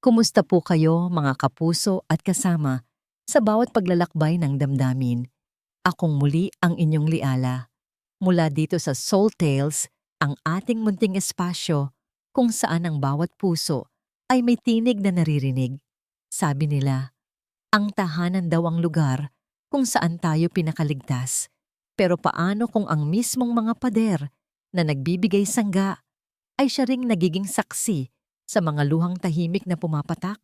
Kumusta po kayo mga kapuso at kasama sa bawat paglalakbay ng damdamin? Akong muli ang inyong liala. Mula dito sa Soul Tales, ang ating munting espasyo kung saan ang bawat puso ay may tinig na naririnig. Sabi nila, ang tahanan daw ang lugar kung saan tayo pinakaligtas. Pero paano kung ang mismong mga pader na nagbibigay sangga ay siya ring nagiging saksi sa mga luhang tahimik na pumapatak?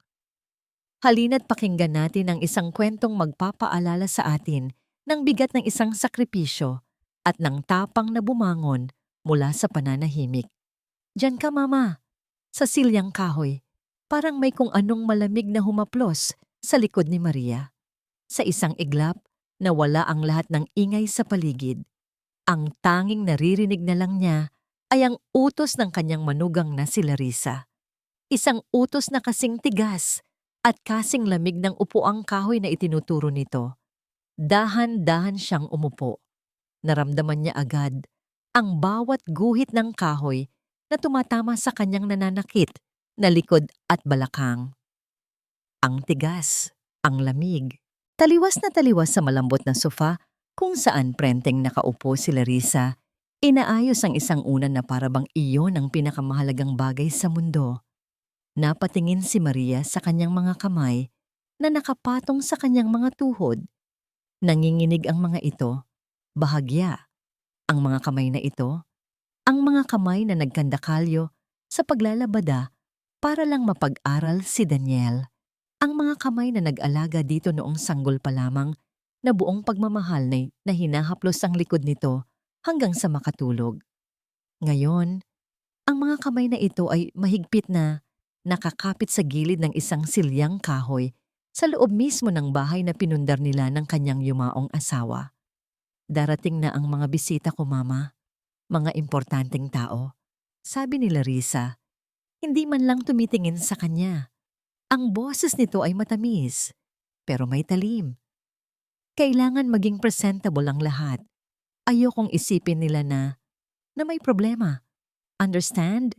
Halina't pakinggan natin ang isang kwentong magpapaalala sa atin ng bigat ng isang sakripisyo at ng tapang na bumangon mula sa pananahimik. Diyan ka, Mama, sa silyang kahoy. Parang may kung anong malamig na humaplos sa likod ni Maria. Sa isang iglap, nawala ang lahat ng ingay sa paligid. Ang tanging naririnig na lang niya ay ang utos ng kanyang manugang na si Larissa. Isang utos na kasing tigas at kasing lamig ng upuang kahoy na itinuturo nito. Dahan-dahan siyang umupo. Naramdaman niya agad ang bawat guhit ng kahoy na tumatama sa kanyang nananakit na likod at balakang. Ang tigas, ang lamig. Taliwas na taliwas sa malambot na sofa kung saan prenteng nakaupo si Larissa. Inaayos ang isang unan na parabang iyon ang pinakamahalagang bagay sa mundo. Napatingin si Maria sa kanyang mga kamay na nakapatong sa kanyang mga tuhod. Nanginginig ang mga ito, bahagya. Ang mga kamay na ito, ang mga kamay na nagkandakalyo sa paglalabada para lang mapag-aral si Daniel. Ang mga kamay na nag-alaga dito noong sanggol pa lamang na buong pagmamahal na hinahaplos ang likod nito hanggang sa makatulog. Ngayon, ang mga kamay na ito ay mahigpit na nakakapit sa gilid ng isang silyang kahoy sa loob mismo ng bahay na pinundar nila ng kanyang yumaong asawa. Darating na ang mga bisita ko, Mama. Mga importanteng tao. Sabi ni Larissa, hindi man lang tumitingin sa kanya. Ang boses nito ay matamis, pero may talim. Kailangan maging presentable ang lahat. Ayokong isipin nila na may problema. Understand?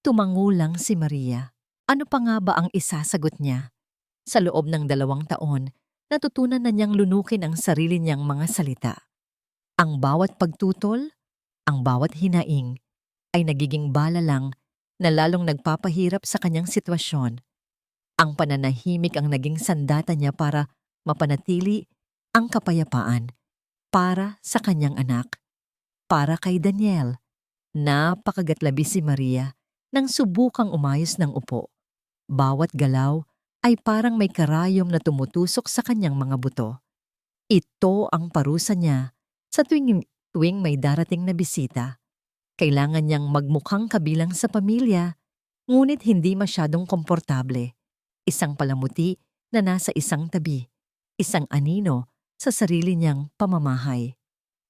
Tumango lang si Maria. Ano pa nga ba ang isasagot niya? Sa loob ng 2 taon, natutunan na niyang lunukin ang sarili niyang mga salita. Ang bawat pagtutol, ang bawat hinaing, ay nagiging bala lang na lalong nagpapahirap sa kanyang sitwasyon. Ang pananahimik ang naging sandata niya para mapanatili ang kapayapaan para sa kanyang anak, para kay Daniel. Napakagatlabi si Maria nang subukang umayos ng upo. Bawat galaw ay parang may karayom na tumutusok sa kanyang mga buto. Ito ang parusa niya sa tuwing may darating na bisita. Kailangan niyang magmukhang kabilang sa pamilya, ngunit hindi masyadong komportable. Isang palamuti na nasa isang tabi, isang anino sa sarili niyang pamamahay.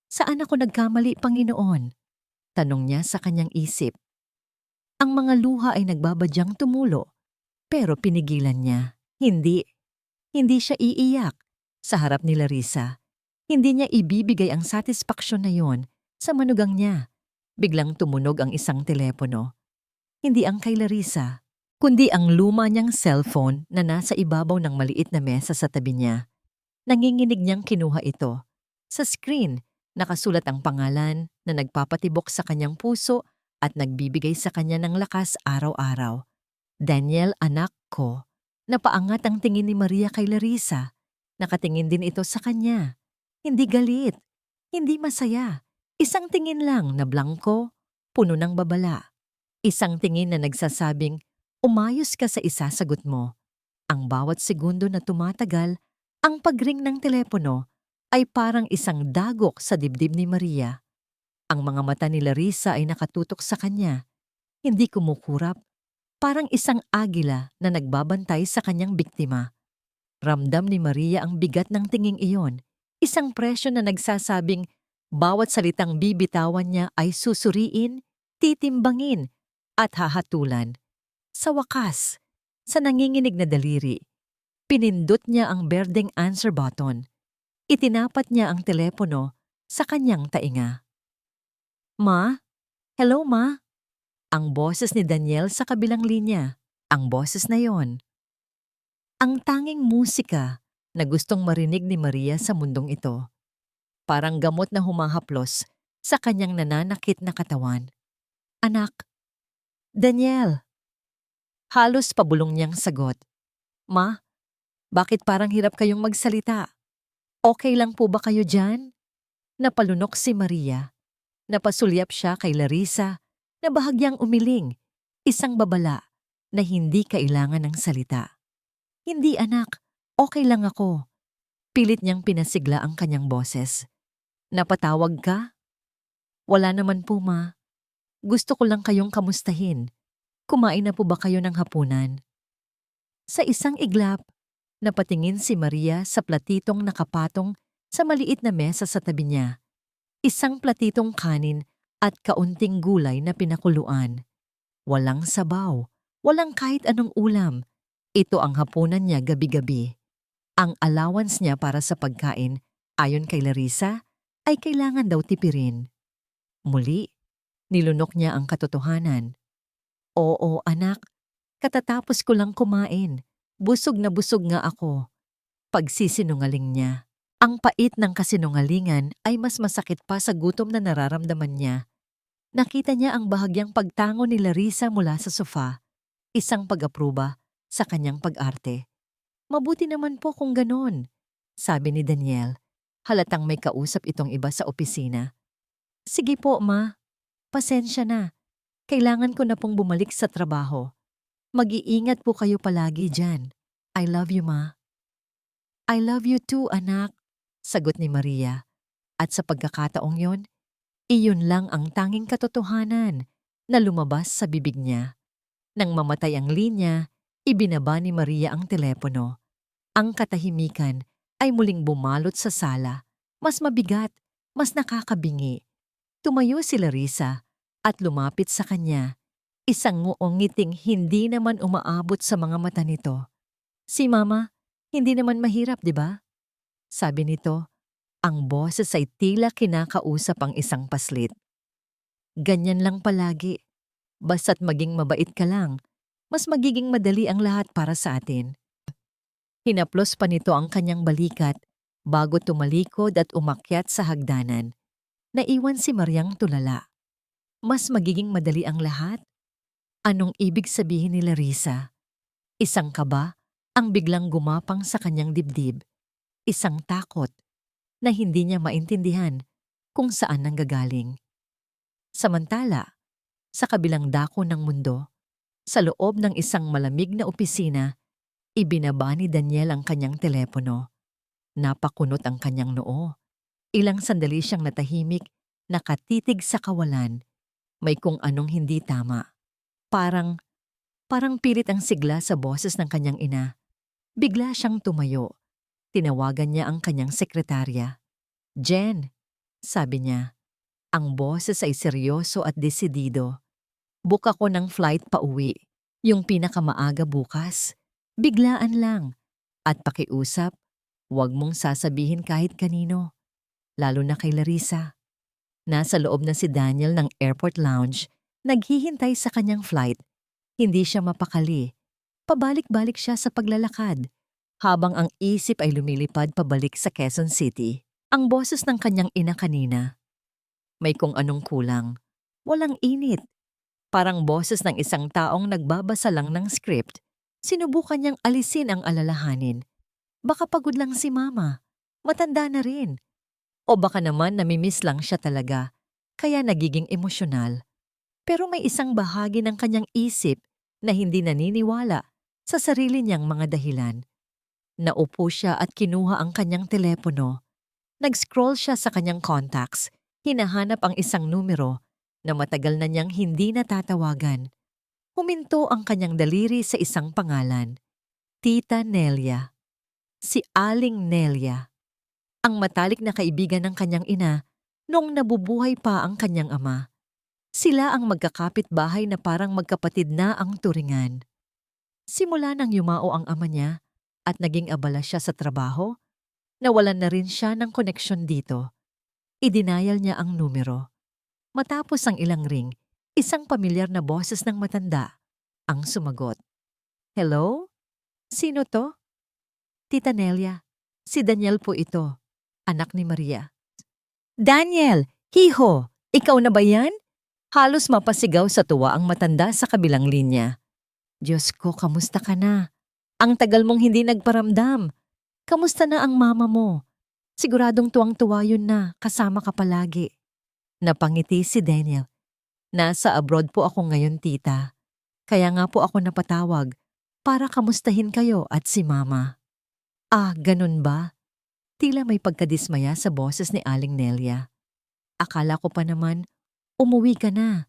Saan ako nagkamali, Panginoon? Tanong niya sa kanyang isip. Ang mga luha ay nagbabadyang tumulo, pero pinigilan niya. Hindi siya iiyak sa harap ni Larissa. Hindi niya ibibigay ang satisfaksyon na yon sa manugang niya. Biglang tumunog ang isang telepono. Hindi ang kay Larissa, kundi ang luma niyang cellphone na nasa ibabaw ng maliit na mesa sa tabi niya. Nanginginig niyang kinuha ito. Sa screen, nakasulat ang pangalan na nagpapatibok sa kanyang puso at nagbibigay sa kanya ng lakas araw-araw. Daniel, anak ko. Napaangat ang tingin ni Maria kay Larissa. Nakatingin din ito sa kanya. Hindi galit, hindi masaya. Isang tingin lang na blangko, puno ng babala. Isang tingin na nagsasabing, umayos ka sa isasagot mo. Ang bawat segundo na tumatagal, ang pagring ng telepono ay parang isang dagok sa dibdib ni Maria. Ang mga mata ni Larissa ay nakatutok sa kanya. Hindi kumukurap, parang isang agila na nagbabantay sa kanyang biktima. Ramdam ni Maria ang bigat ng tinging iyon, isang presyo na nagsasabing bawat salitang bibitawan niya ay susuriin, titimbangin, at hahatulan. Sa wakas, sa nanginginig na daliri, pinindot niya ang berdeng answer button. Itinapat niya ang telepono sa kanyang tainga. Ma? Hello, Ma? Ang boses ni Daniel sa kabilang linya. Ang boses na yon, ang tanging musika na gustong marinig ni Maria sa mundong ito. Parang gamot na humahaplos sa kanyang nananakit na katawan. Anak, Daniel, halos pabulong niyang sagot. Ma, bakit parang hirap kayong magsalita? Okay lang po ba kayo dyan? Napalunok si Maria. Napasulyap siya kay Larissa na bahagyang umiling, isang babala na hindi kailangan ng salita. Hindi anak, okay lang ako. Pilit niyang pinasigla ang kanyang boses. Napatawag ka? Wala naman po ma. Gusto ko lang kayong kamustahin. Kumain na po ba kayo ng hapunan? Sa isang iglap, napatingin si Maria sa platitong nakapatong sa maliit na mesa sa tabi niya. Isang platitong kanin at kaunting gulay na pinakuluan. Walang sabaw, walang kahit anong ulam. Ito ang hapunan niya gabi-gabi. Ang allowance niya para sa pagkain, ayon kay Larissa, ay kailangan daw tipirin. Muli, nilunok niya ang katotohanan. Oo anak, katatapos ko lang kumain. Busog na busog nga ako. Pagsisinungaling niya. Ang pait ng kasinungalingan ay mas masakit pa sa gutom na nararamdaman niya. Nakita niya ang bahagyang pagtango ni Larissa mula sa sofa, isang pag-apruba sa kanyang pag-arte. Mabuti naman po kung ganon, sabi ni Daniel. Halatang may kausap itong iba sa opisina. Sige po ma, pasensya na. Kailangan ko na pong bumalik sa trabaho. Mag-iingat po kayo palagi dyan. I love you ma. I love you too anak, sagot ni Maria. At sa pagkakataong yon, iyon lang ang tanging katotohanan na lumabas sa bibig niya. Nang mamatay ang linya, ibinaba ni Maria ang telepono. Ang katahimikan ay muling bumalot sa sala. Mas mabigat, mas nakakabingi. Tumayo si Larissa at lumapit sa kanya. Isang nguong ngiting hindi naman umaabot sa mga mata nito. Si Mama, hindi naman mahirap, di ba? Sabi nito, ang boses ay tila kinakausap ang isang paslit. Ganyan lang palagi. Basta't maging mabait ka lang, mas magiging madali ang lahat para sa atin. Hinaplos pa nito ang kanyang balikat bago tumalikod at umakyat sa hagdanan. Naiwan si Mariang tulala. Mas magiging madali ang lahat? Anong ibig sabihin ni Larissa? Isang kaba ang biglang gumapang sa kanyang dibdib. Isang takot na hindi niya maintindihan kung saan nanggagaling. Samantala, sa kabilang dako ng mundo, sa loob ng isang malamig na opisina, ibinaba ni Daniel ang kanyang telepono. Napakunot ang kanyang noo. Ilang sandali siyang natahimik, nakatitig sa kawalan. May kung anong hindi tama. Parang pilit ang sigla sa boses ng kanyang ina. Bigla siyang tumayo. Tinawagan niya ang kanyang sekretarya. Jen, sabi niya. Ang boses ay seryoso at desidido. Book ako ng flight pa uwi. Yung pinakamaaga bukas. Biglaan lang. At pakiusap, huwag mong sasabihin kahit kanino. Lalo na kay Larissa. Nasa loob na si Daniel ng airport lounge, naghihintay sa kanyang flight. Hindi siya mapakali. Pabalik-balik siya sa paglalakad. Habang ang isip ay lumilipad pabalik sa Quezon City, ang boses ng kanyang ina kanina. May kung anong kulang. Walang init. Parang boses ng isang taong nagbabasa lang ng script. Sinubukan niyang alisin ang alalahanin. Baka pagod lang si Mama. Matanda na rin. O baka naman namimiss lang siya talaga, kaya nagiging emosyonal. Pero may isang bahagi ng kanyang isip na hindi naniniwala sa sarili niyang mga dahilan. Naupo siya at kinuha ang kanyang telepono. Nag-scroll siya sa kanyang contacts, hinahanap ang isang numero na matagal na niyang hindi natatawagan. Huminto ang kanyang daliri sa isang pangalan. Tita Nelia. Si Aling Nelia. Ang matalik na kaibigan ng kanyang ina noong nabubuhay pa ang kanyang ama. Sila ang magkakapit-bahay na parang magkapatid na ang turingan. Simula nang yumao ang ama niya at naging abala siya sa trabaho, nawalan na rin siya ng koneksyon dito. Idinayal niya ang numero. Matapos ang ilang ring, isang pamilyar na boses ng matanda ang sumagot. Hello? Sino to? Tita Nelia, si Daniel po ito, anak ni Maria. Daniel! Hiho! Ikaw na ba yan? Halos mapasigaw sa tuwa ang matanda sa kabilang linya. Diyos ko, kamusta ka na? Ang tagal mong hindi nagparamdam. Kamusta na ang mama mo? Siguradong tuwang-tuwa yun na, kasama ka palagi. Napangiti si Daniel. Nasa abroad po ako ngayon, tita. Kaya nga po ako napatawag para kamustahin kayo at si mama. Ah, ganun ba? Tila may pagkadismaya sa boses ni Aling Nelia. Akala ko pa naman, umuwi ka na.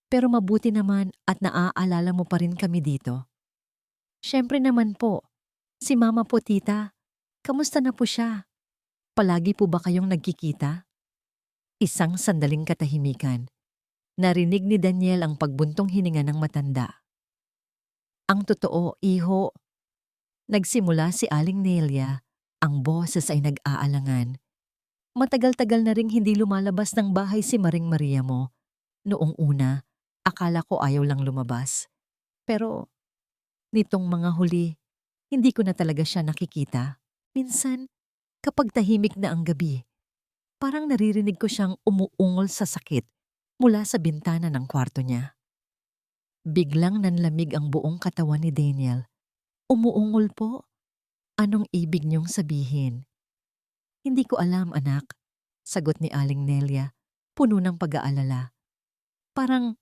Pero mabuti naman at naaalala mo pa rin kami dito. Siyempre naman po. Si mama po, tita. Kamusta na po siya? Palagi po ba kayong nagkikita? Isang sandaling katahimikan. Narinig ni Daniel ang pagbuntong hininga ng matanda. Ang totoo, iho. Nagsimula si Aling Nelia, ang boses ay nag-aalangan. Matagal-tagal na ring hindi lumalabas ng bahay si Maring Maria mo. Noong una, akala ko ayaw lang lumabas. Pero nitong mga huli, hindi ko na talaga siya nakikita. Minsan, kapag tahimik na ang gabi, parang naririnig ko siyang umuungol sa sakit mula sa bintana ng kwarto niya. Biglang nanlamig ang buong katawan ni Daniel. Umuungol po? Anong ibig niyong sabihin? Hindi ko alam, anak, sagot ni Aling Nelia, puno ng pag-aalala. Parang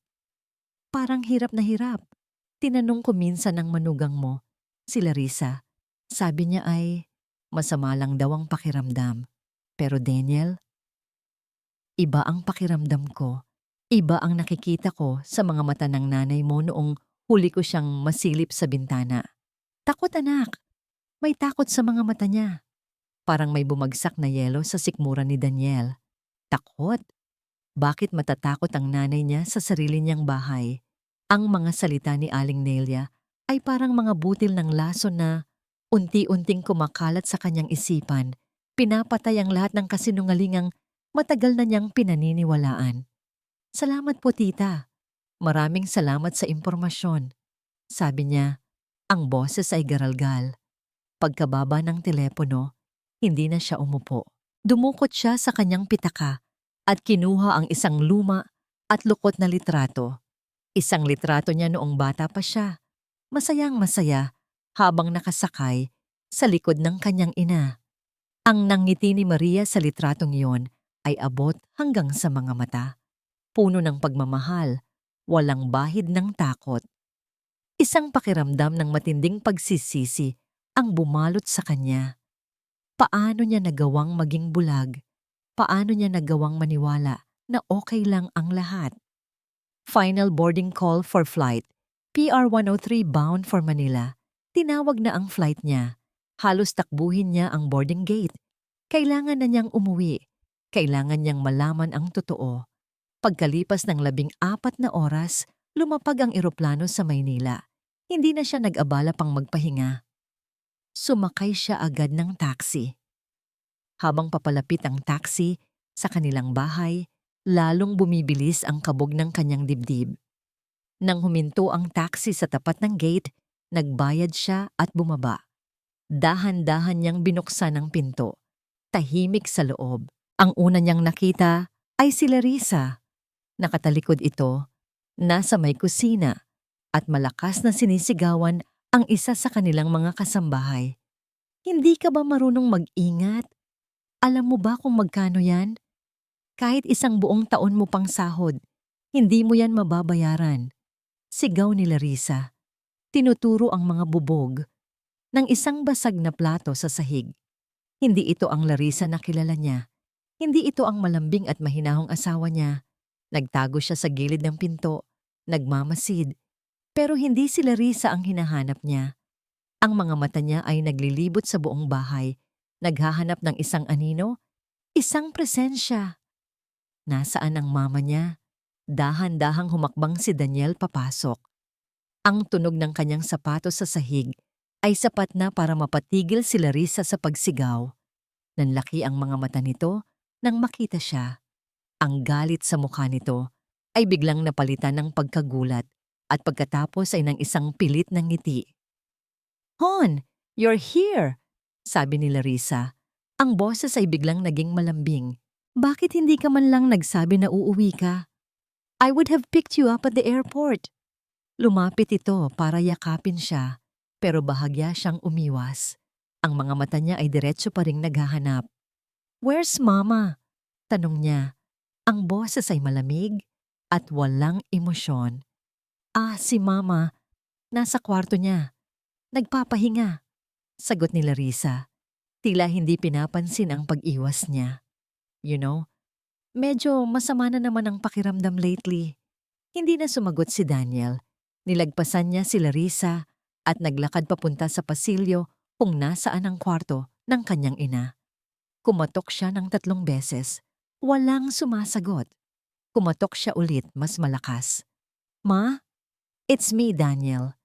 hirap na hirap. Tinanong ko minsan ng manugang mo, si Larissa. Sabi niya ay masama lang daw ang pakiramdam. Pero Daniel, iba ang pakiramdam ko. Iba ang nakikita ko sa mga mata ng nanay mo noong huli ko siyang masilip sa bintana. Takot, anak. May takot sa mga mata niya. Parang may bumagsak na yelo sa sikmura ni Daniel. Takot? Bakit matatakot ang nanay niya sa sarili niyang bahay? Ang mga salita ni Aling Nelia ay parang mga butil ng lason na unti-unting kumakalat sa kanyang isipan. Pinapatay ang lahat ng kasinungalingang matagal na niyang pinaniniwalaan. Salamat po, tita. Maraming salamat sa impormasyon. Sabi niya, ang boses ay garalgal. Pagkababa ng telepono, hindi na siya umupo. Dumukot siya sa kanyang pitaka at kinuha ang isang luma at lukot na litrato. Isang litrato niya noong bata pa siya. Masayang masaya habang nakasakay sa likod ng kanyang ina. Ang nangiti ni Maria sa litratong iyon ay abot hanggang sa mga mata. Puno ng pagmamahal, walang bahid ng takot. Isang pakiramdam ng matinding pagsisisi ang bumalot sa kanya. Paano niya nagawang maging bulag? Paano niya nagawang maniwala na okay lang ang lahat? Final boarding call for flight. PR-103 bound for Manila. Tinawag na ang flight niya. Halos takbuhin niya ang boarding gate. Kailangan na niyang umuwi. Kailangan niyang malaman ang totoo. Pagkalipas ng 14 na oras, lumapag ang eroplano sa Maynila. Hindi na siya nag-abala pang magpahinga. Sumakay siya agad ng taxi. Habang papalapit ang taxi sa kanilang bahay, lalong bumibilis ang kabog ng kanyang dibdib. Nang huminto ang taxi sa tapat ng gate, nagbayad siya at bumaba. Dahan-dahan niyang binuksan ang pinto. Tahimik sa loob. Ang una niyang nakita ay si Larissa. Nakatalikod ito, nasa may kusina, at malakas na sinisigawan ang isa sa kanilang mga kasambahay. Hindi ka ba marunong mag-ingat? Alam mo ba kung magkano yan? Kahit isang buong taon mo pang sahod, hindi mo yan mababayaran. Sigaw ni Larissa. Tinuturo ang mga bubog ng isang basag na plato sa sahig. Hindi ito ang Larissa na kilala niya. Hindi ito ang malambing at mahinahong asawa niya. Nagtago siya sa gilid ng pinto, nagmamasid. Pero hindi si Larissa ang hinahanap niya. Ang mga mata niya ay naglilibot sa buong bahay, naghahanap ng isang anino, isang presensya. Nasaan ang mama niya? Dahan-dahang humakbang si Daniel papasok. Ang tunog ng kanyang sapatos sa sahig ay sapat na para mapatigil si Larissa sa pagsigaw. Nanlaki ang mga mata nito nang makita siya. Ang galit sa mukha nito ay biglang napalitan ng pagkagulat at pagkatapos ay ng isang pilit na ngiti. "Hon, you're here!" sabi ni Larissa. Ang boses ay biglang naging malambing. "Bakit hindi ka man lang nagsabi na uuwi ka? I would have picked you up at the airport." Lumapit ito para yakapin siya, pero bahagya siyang umiwas. Ang mga mata niya ay diretso pa ring naghahanap. "Where's Mama?" tanong niya. Ang boses ay malamig at walang emosyon. Si Mama. Nasa kwarto niya. Nagpapahinga." Sagot ni Larissa. Tila hindi pinapansin ang pag-iwas niya. "You know, medyo masama na naman ang pakiramdam lately." Hindi na sumagot si Daniel. Nilagpasan niya si Larissa at naglakad papunta sa pasilyo kung nasaan ang kwarto ng kanyang ina. Kumatok siya ng 3 beses. Walang sumasagot. Kumatok siya ulit mas malakas. "Ma? It's me, Daniel."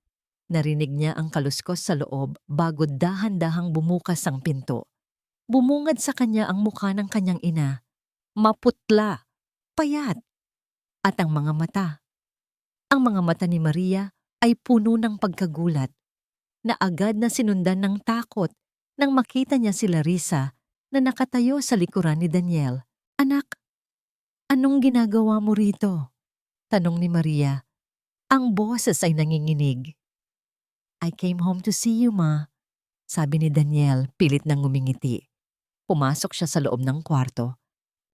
Narinig niya ang kaluskos sa loob bago dahan-dahang bumukas ang pinto. Bumungad sa kanya ang mukha ng kanyang ina. Maputla, payat, at ang mga mata. Ang mga mata ni Maria ay puno ng pagkagulat, na agad na sinundan ng takot nang makita niya si Larissa na nakatayo sa likuran ni Daniel. "Anak, anong ginagawa mo rito?" tanong ni Maria. Ang boses ay nanginginig. "I came home to see you, Ma," sabi ni Daniel pilit nang ngumingiti. Pumasok siya sa loob ng kwarto.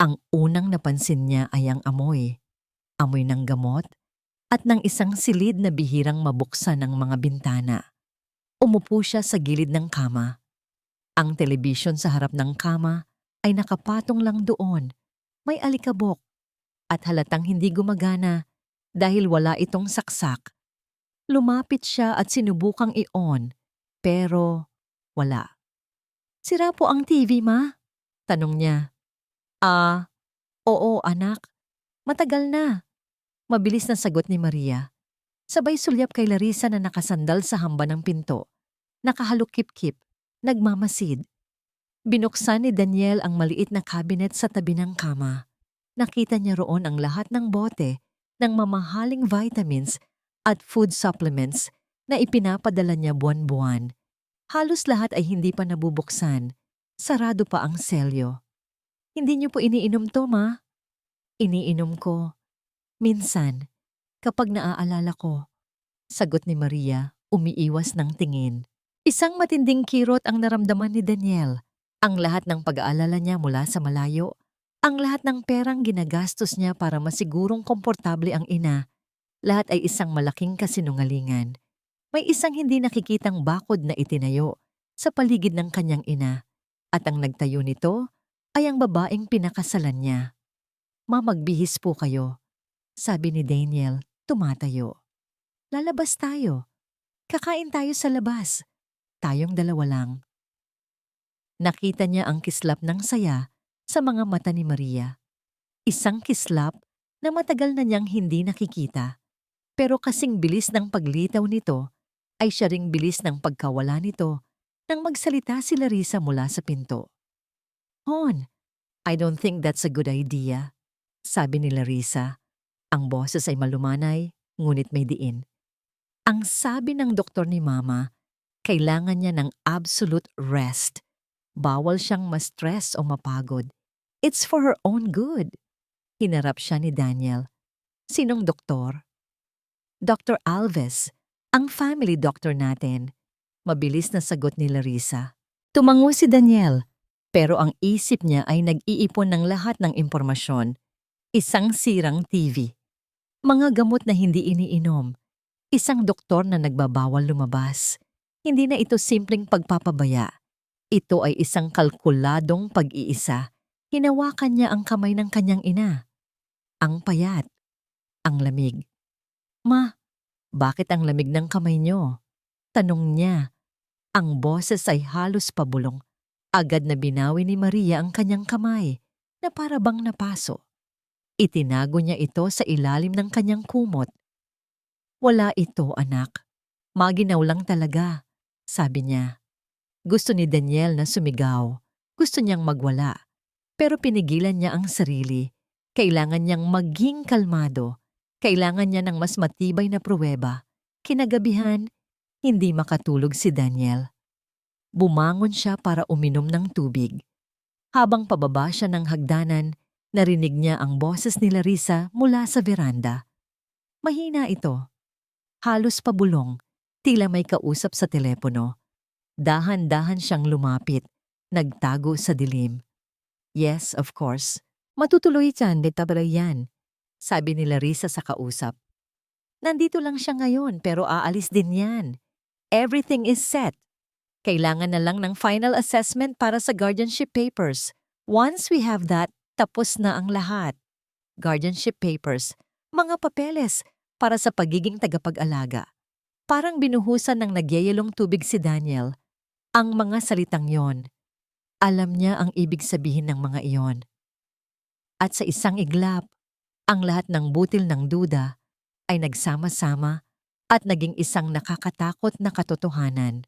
Ang unang napansin niya ay ang amoy. Amoy ng gamot at ng isang silid na bihirang mabuksan ng mga bintana. Umupo siya sa gilid ng kama. Ang telebisyon sa harap ng kama ay nakapatong lang doon. May alikabok at halatang hindi gumagana dahil wala itong saksak. Lumapit siya at sinubukang i-on, pero wala. "Sira po ang TV, Ma?" tanong niya. Oo anak. Matagal na." Mabilis na sagot ni Maria. Sabay sulyap kay Larissa na nakasandal sa hamba ng pinto. Nakahalukip-kip, nagmamasid. Binuksan ni Daniel ang maliit na cabinet sa tabi ng kama. Nakita niya roon ang lahat ng bote ng mamahaling vitamins at food supplements na ipinapadala niya buwan-buwan. Halos lahat ay hindi pa nabubuksan. Sarado pa ang selyo. "Hindi niyo po iniinom to, Ma?" "Iniinom ko. Minsan, kapag naaalala ko," sagot ni Maria, umiiwas ng tingin. Isang matinding kirot ang naramdaman ni Daniel. Ang lahat ng pag-aalala niya mula sa malayo, ang lahat ng perang ginagastos niya para masigurong komportable ang ina, lahat ay isang malaking kasinungalingan. May isang hindi nakikitang bakod na itinayo sa paligid ng kanyang ina, at ang nagtayo nito ay ang babaeng pinakasalan niya. "Ma, magbihis po kayo," sabi ni Daniel, tumatayo. "Lalabas tayo. Kakain tayo sa labas. Tayong dalawa lang." Nakita niya ang kislap ng saya sa mga mata ni Maria. Isang kislap na matagal na niyang hindi nakikita. Pero kasing bilis ng paglitaw nito, ay siya ring bilis ng pagkawala nito nang magsalita si Larissa mula sa pinto. "Hon, I don't think that's a good idea," sabi ni Larissa. Ang boses ay malumanay, ngunit may diin. "Ang sabi ng doktor ni Mama, kailangan niya ng absolute rest. Bawal siyang ma-stress o mapagod. It's for her own good." Hinarap siya ni Daniel. "Sinong doktor?" "Dr. Alves, ang family doctor natin." Mabilis na sagot ni Larissa. Tumango si Daniel, pero ang isip niya ay nag-iipon ng lahat ng impormasyon. Isang sirang TV. Mga gamot na hindi iniinom. Isang doktor na nagbabawal lumabas. Hindi na ito simpleng pagpapabaya. Ito ay isang kalkuladong pag-iisa. Hinawakan niya ang kamay ng kanyang ina. Ang payat. Ang lamig. "Ma, bakit ang lamig ng kamay niyo?" tanong niya. Ang boses ay halos pabulong. Agad na binawi ni Maria ang kanyang kamay na para bang napaso. Itinago niya ito sa ilalim ng kanyang kumot. "Wala ito, anak. Maginaw lang talaga," sabi niya. Gusto ni Daniel na sumigaw. Gusto niyang magwala. Pero pinigilan niya ang sarili. Kailangan niyang maging kalmado. Kailangan niya ng mas matibay na pruweba. Kinagabihan, Hindi makatulog si Daniel. Bumangon siya para uminom ng tubig. Habang pababa siya ng hagdanan, narinig niya ang boses ni Larissa mula sa veranda. Mahina ito. Halos pabulong, tila may kausap sa telepono. Dahan-dahan siyang lumapit, nagtago sa dilim. Yes, of course. Matutuloy dyan, detabla yan, sabi ni Larissa sa kausap. Nandito lang siya ngayon pero aalis din yan. Everything is set. Kailangan na lang ng final assessment para sa guardianship papers. Once we have that, tapos na ang lahat. Guardianship papers, mga papeles para sa pagiging tagapag-alaga. Parang binuhusan ng nagyayalong tubig si Daniel. Ang mga salitang yon. Alam niya ang ibig sabihin ng mga iyon. At sa isang iglap, ang lahat ng butil ng duda ay nagsama-sama at naging isang nakakatakot na katotohanan.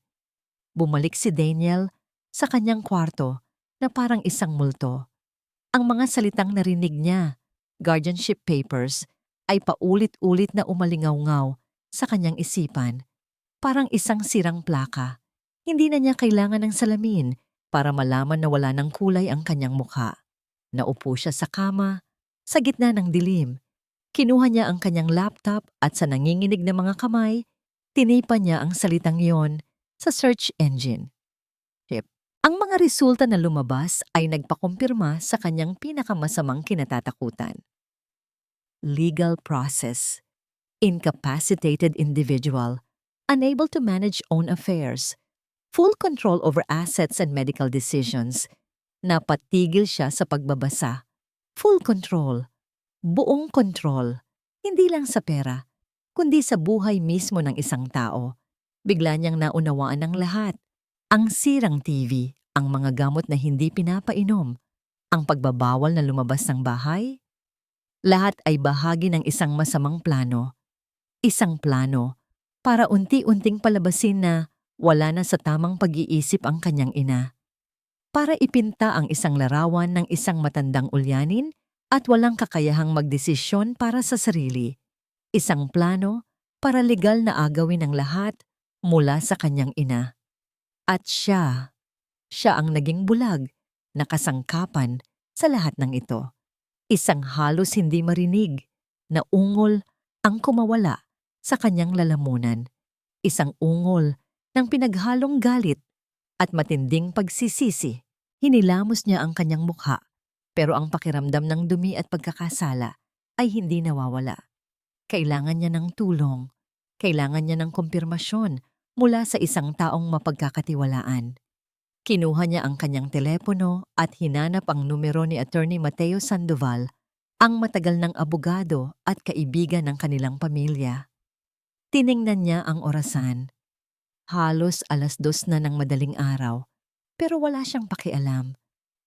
Bumalik si Daniel sa kanyang kwarto na parang isang multo. Ang mga salitang narinig niya, guardianship papers, ay paulit-ulit na umalingaw-ngaw sa kanyang isipan. Parang isang sirang plaka. Hindi na niya kailangan ng salamin para malaman na wala ng kulay ang kanyang mukha. Naupo siya sa kama, sa gitna ng dilim. Kinuha niya ang kanyang laptop at sa nanginginig na mga kamay, tinipa niya ang salitang iyon sa search engine. Ang mga resulta na lumabas ay nagpakumpirma sa kanyang pinakamasamang kinatatakutan. Legal process. Incapacitated individual. Unable to manage own affairs. Full control over assets and medical decisions. Napatigil siya sa pagbabasa. Full control. Buong control. Hindi lang sa pera, kundi sa buhay mismo ng isang tao. Bigla niyang naunawaan ng lahat. Ang sirang TV, ang mga gamot na hindi pinapainom, ang pagbabawal na lumabas ng bahay. Lahat ay bahagi ng isang masamang plano. Isang plano para unti-unting palabasin na wala na sa tamang pag-iisip ang kanyang ina. Para ipinta ang isang larawan ng isang matandang ulyanin at walang kakayahang magdesisyon para sa sarili. Isang plano para legal na agawin ang lahat mula sa kanyang ina. At siya ang naging bulag na kasangkapan sa lahat ng ito. Isang halos hindi marinig na ungol ang kumawala sa kanyang lalamunan. Isang ungol ng pinaghalong galit at matinding pagsisisi. Hinilamos niya ang kanyang mukha, pero ang pakiramdam ng dumi at pagkakasala ay hindi nawawala. Kailangan niya ng tulong. Kailangan niya ng kumpirmasyon mula sa isang taong mapagkakatiwalaan. Kinuha niya ang kanyang telepono at hinanap ang numero ni Attorney Mateo Sandoval, ang matagal ng abogado at kaibigan ng kanilang pamilya. Tiningnan niya ang orasan. Halos 2:00 na ng madaling araw, pero wala siyang pakialam.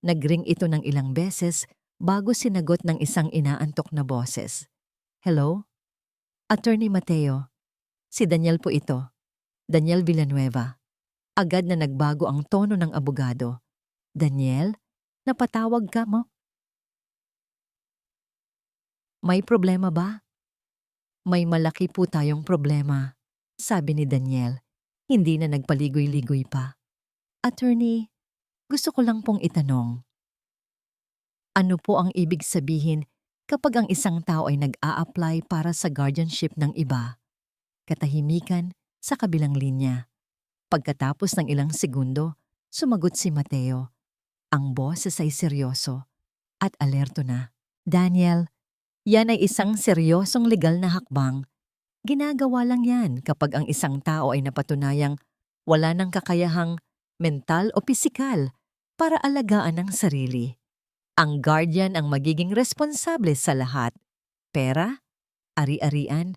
Nagring ito ng ilang beses bago sinagot ng isang inaantok na boses. Hello? Attorney Mateo. Si Daniel po ito. Daniel Villanueva. Agad na nagbago ang tono ng abogado. Daniel, napatawag ka mo? May problema ba? May malaki po tayong problema, sabi ni Daniel. Hindi na nagpaligoy-ligoy pa. Attorney, gusto ko lang pong itanong. Ano po ang ibig sabihin kapag ang isang tao ay nag-a-apply para sa guardianship ng iba? Katahimikan sa kabilang linya. Pagkatapos ng ilang segundo, sumagot si Mateo. Ang boses ay seryoso at alerto na. Daniel, yan ay isang seryosong legal na hakbang. Ginagawa lang yan kapag ang isang tao ay napatunayang wala ng kakayahang mental o pisikal para alagaan ang sarili. Ang guardian ang magiging responsable sa lahat. Pera, ari-arian,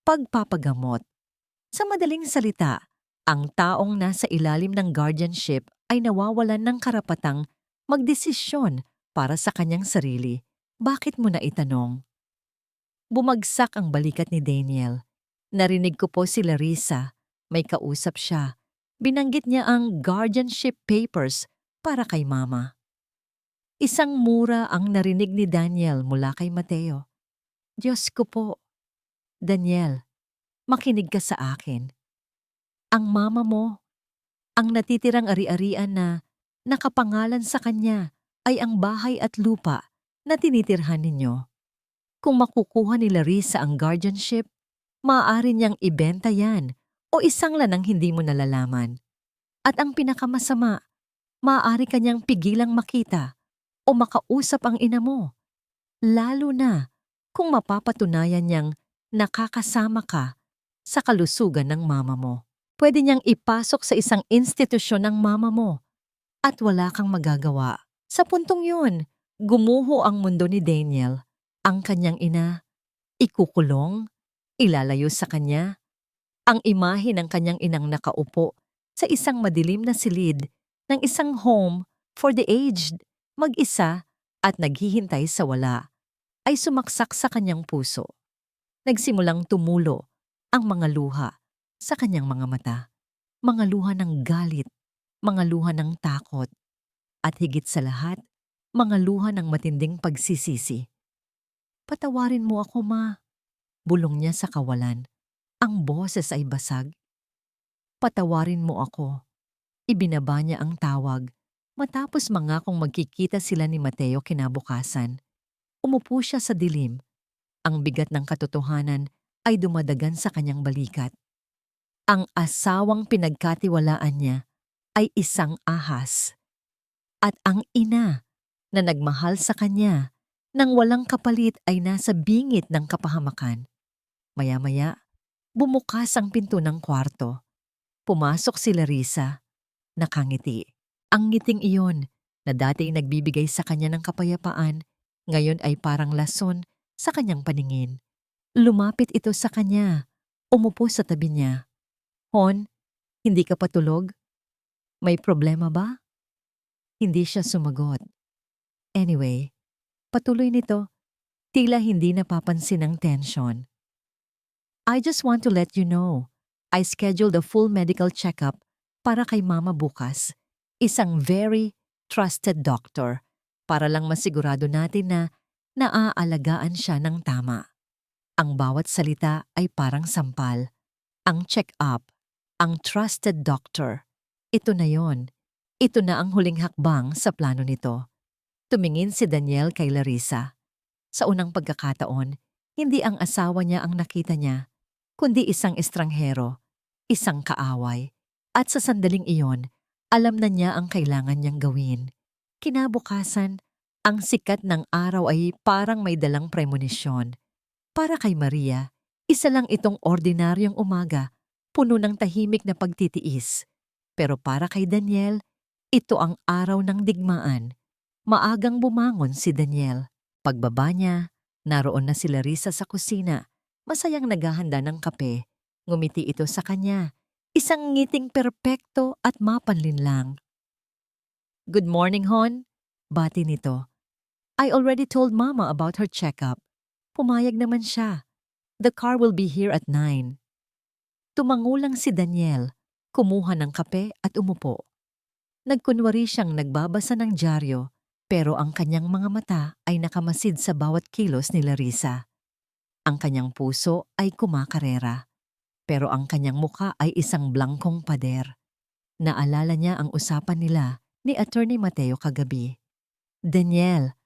pagpapagamot. Sa madaling salita, ang taong nasa ilalim ng guardianship ay nawawalan ng karapatang magdesisyon para sa kanyang sarili. Bakit mo na itanong? Bumagsak ang balikat ni Daniel. Narinig ko po si Larissa. May kausap siya. Binanggit niya ang guardianship papers para kay mama. Isang mura ang narinig ni Daniel mula kay Mateo. Diyos ko po. Daniel, makinig ka sa akin. Ang mama mo, ang natitirang ari-arian na nakapangalan sa kanya ay ang bahay at lupa na tinitirhan ninyo. Kung makukuha ni Larissa ang guardianship, maaari niyang ibenta yan o isangla ng hindi mo nalalaman. At ang pinakamasama, maaari kanyang pigilang makita o makausap ang ina mo, lalo na kung mapapatunayan niyang nakakasama ka sa kalusugan ng mama mo. Pwede niyang ipasok sa isang institusyon ng mama mo at wala kang magagawa. Sa puntong yun, gumuho ang mundo ni Daniel. Ang kanyang ina, ikukulong, ilalayo sa kanya, ang imahe ng kanyang inang nakaupo sa isang madilim na silid ng isang home for the aged, mag-isa at naghihintay sa wala, ay sumaksak sa kanyang puso. Nagsimulang tumulo ang mga luha sa kanyang mga mata, mga luha ng galit, mga luha ng takot, at higit sa lahat, mga luha ng matinding pagsisisi. Patawarin mo ako, ma. Bulong niya sa kawalan. Ang boses ay basag. Patawarin mo ako. Ibinaba niya ang tawag. Matapos mangakong magkikita sila ni Mateo kinabukasan. Umupo siya sa dilim. Ang bigat ng katotohanan ay dumadagan sa kanyang balikat. Ang asawang pinagkatiwalaan niya ay isang ahas. At ang ina na nagmahal sa kanya nang walang kapalit ay nasa bingit ng kapahamakan. Maya-maya, bumukas ang pinto ng kwarto. Pumasok si Larissa, nakangiti. Ang ngiting iyon na dati nagbibigay sa kanya ng kapayapaan, ngayon ay parang lason sa kanyang paningin. Lumapit ito sa kanya, umupo sa tabi niya. Hon, hindi ka patulog? May problema ba? Hindi siya sumagot. Anyway, patuloy nito, tila hindi napapansin ang tensyon. I just want to let you know, I scheduled a full medical checkup para kay mama bukas. Isang very trusted doctor para lang masigurado natin na naaalagaan siya ng tama. Ang bawat salita ay parang sampal. Ang check-up, ang trusted doctor. Ito na yon. Ito na ang huling hakbang sa plano nito. Tumingin si Daniel kay Larissa. Sa unang pagkakataon, hindi ang asawa niya ang nakita niya, kundi isang estranghero, isang kaaway. At sa sandaling iyon, alam na niya ang kailangan niyang gawin. Kinabukasan, ang sikat ng araw ay parang may dalang premonisyon. Para kay Maria, isa lang itong ordinaryong umaga, puno ng tahimik na pagtitiis. Pero para kay Daniel, ito ang araw ng digmaan. Maagang bumangon si Daniel. Pagbaba niya, naroon na si Larissa sa kusina, masayang naghahanda ng kape. Ngumiti ito sa kanya, isang ngiting perpekto at mapanlinlang. Good morning, Hon. Bati nito. I already told Mama about her checkup. Pumayag naman siya. The car will be here at 9. Tumangulang si Daniel, kumuha ng kape at umupo. Nagkunwari siyang nagbabasa ng dyaryo, pero ang kanyang mga mata ay nakamasid sa bawat kilos ni Larissa. Ang kanyang puso ay kumakarera, pero ang kanyang muka ay isang blangkong pader. Naalala niya ang usapan nila ni Attorney Mateo kagabi. Daniel,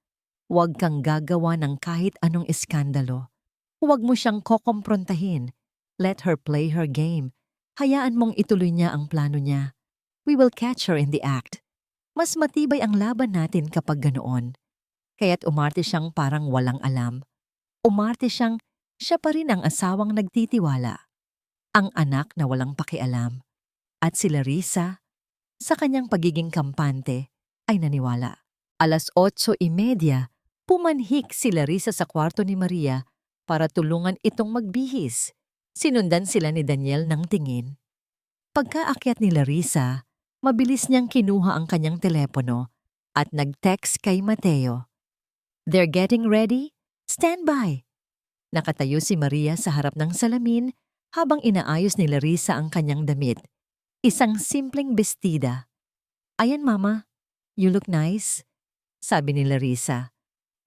huwag kang gagawa ng kahit anong iskandalo. Huwag mo siyang kokomprontahin. Let her play her game. Hayaan mong ituloy niya ang plano niya. We will catch her in the act. Mas matibay ang laban natin kapag ganoon. Kaya't umarte siyang parang walang alam. Umarte siyang siya pa rin ang asawang nagtitiwala. Ang anak na walang pakialam. At si Larissa, sa kanyang pagiging kampante, ay naniwala. 8:30, pumanhik si Larissa sa kwarto ni Maria para tulungan itong magbihis. Sinundan sila ni Daniel ng tingin. Pagkaakyat ni Larissa, mabilis niyang kinuha ang kanyang telepono at nag-text kay Mateo. They're getting ready? Stand by! Nakatayo si Maria sa harap ng salamin habang inaayos ni Larissa ang kanyang damit. Isang simpleng bestida. Ayan, Mama. You look nice. Sabi ni Larissa.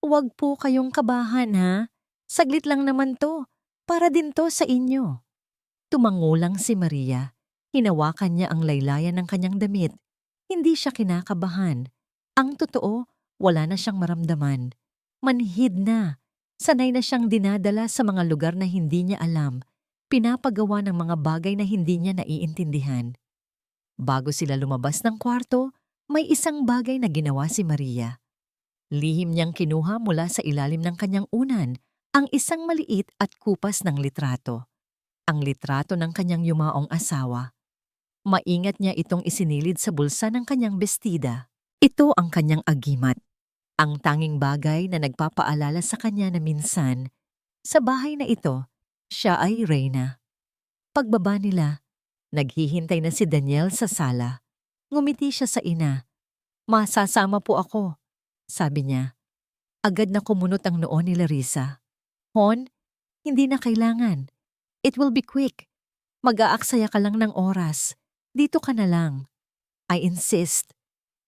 Huwag po kayong kabahan, ha? Saglit lang naman to. Para din to sa inyo. Tumangulang si Maria. Hinawakan niya ang laylayan ng kanyang damit. Hindi siya kinakabahan. Ang totoo, wala na siyang maramdaman. Manhid na. Sanay na siyang dinadala sa mga lugar na hindi niya alam. Pinapagawa ng mga bagay na hindi niya naiintindihan. Bago sila lumabas ng kwarto, may isang bagay na ginawa si Maria. Lihim niyang kinuha mula sa ilalim ng kanyang unan ang isang maliit at kupas ng litrato. Ang litrato ng kanyang yumaong asawa. Maingat niya itong isinilid sa bulsa ng kanyang bestida. Ito ang kanyang agimat. Ang tanging bagay na nagpapaalala sa kanya na minsan, sa bahay na ito, siya ay reyna. Pagbaba nila, naghihintay na si Daniel sa sala. Ngumiti siya sa ina. "Masasama po ako," sabi niya. Agad na kumunot ang noo ni Larissa. "Hon, hindi na kailangan. It will be quick. Mag-aaksaya ka lang ng oras. Dito ka na lang." "I insist,"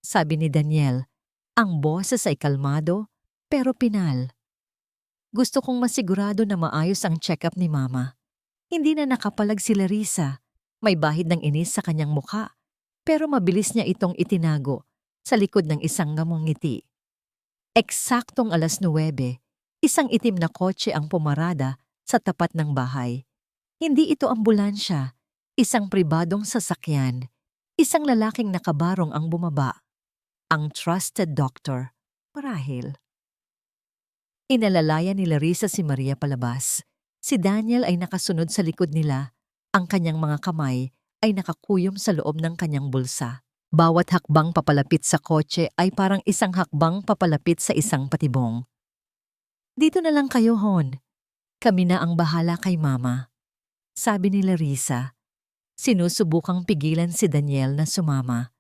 sabi ni Daniel. Ang boses ay kalmado pero pinal. "Gusto kong masigurado na maayos ang check-up ni Mama." Hindi na nakapalag si Larissa. May bahid ng inis sa kanyang mukha, pero mabilis niya itong itinago sa likod ng isang ngamong ngiti. Eksaktong 9:00, isang itim na kotse ang pumarada sa tapat ng bahay. Hindi ito ambulansya, isang pribadong sasakyan. Isang lalaking nakabarong ang bumaba. Ang trusted doctor, marahil. Inalalayan ni Larissa si Maria palabas. Si Daniel ay nakasunod sa likod nila. Ang kanyang mga kamay ay nakakuyom sa loob ng kanyang bulsa. Bawat hakbang papalapit sa kotse ay parang isang hakbang papalapit sa isang patibong. "Dito na lang kayo, Hon. Kami na ang bahala kay Mama," sabi ni Larissa. Sinusubukang pigilan si Daniel na sumama.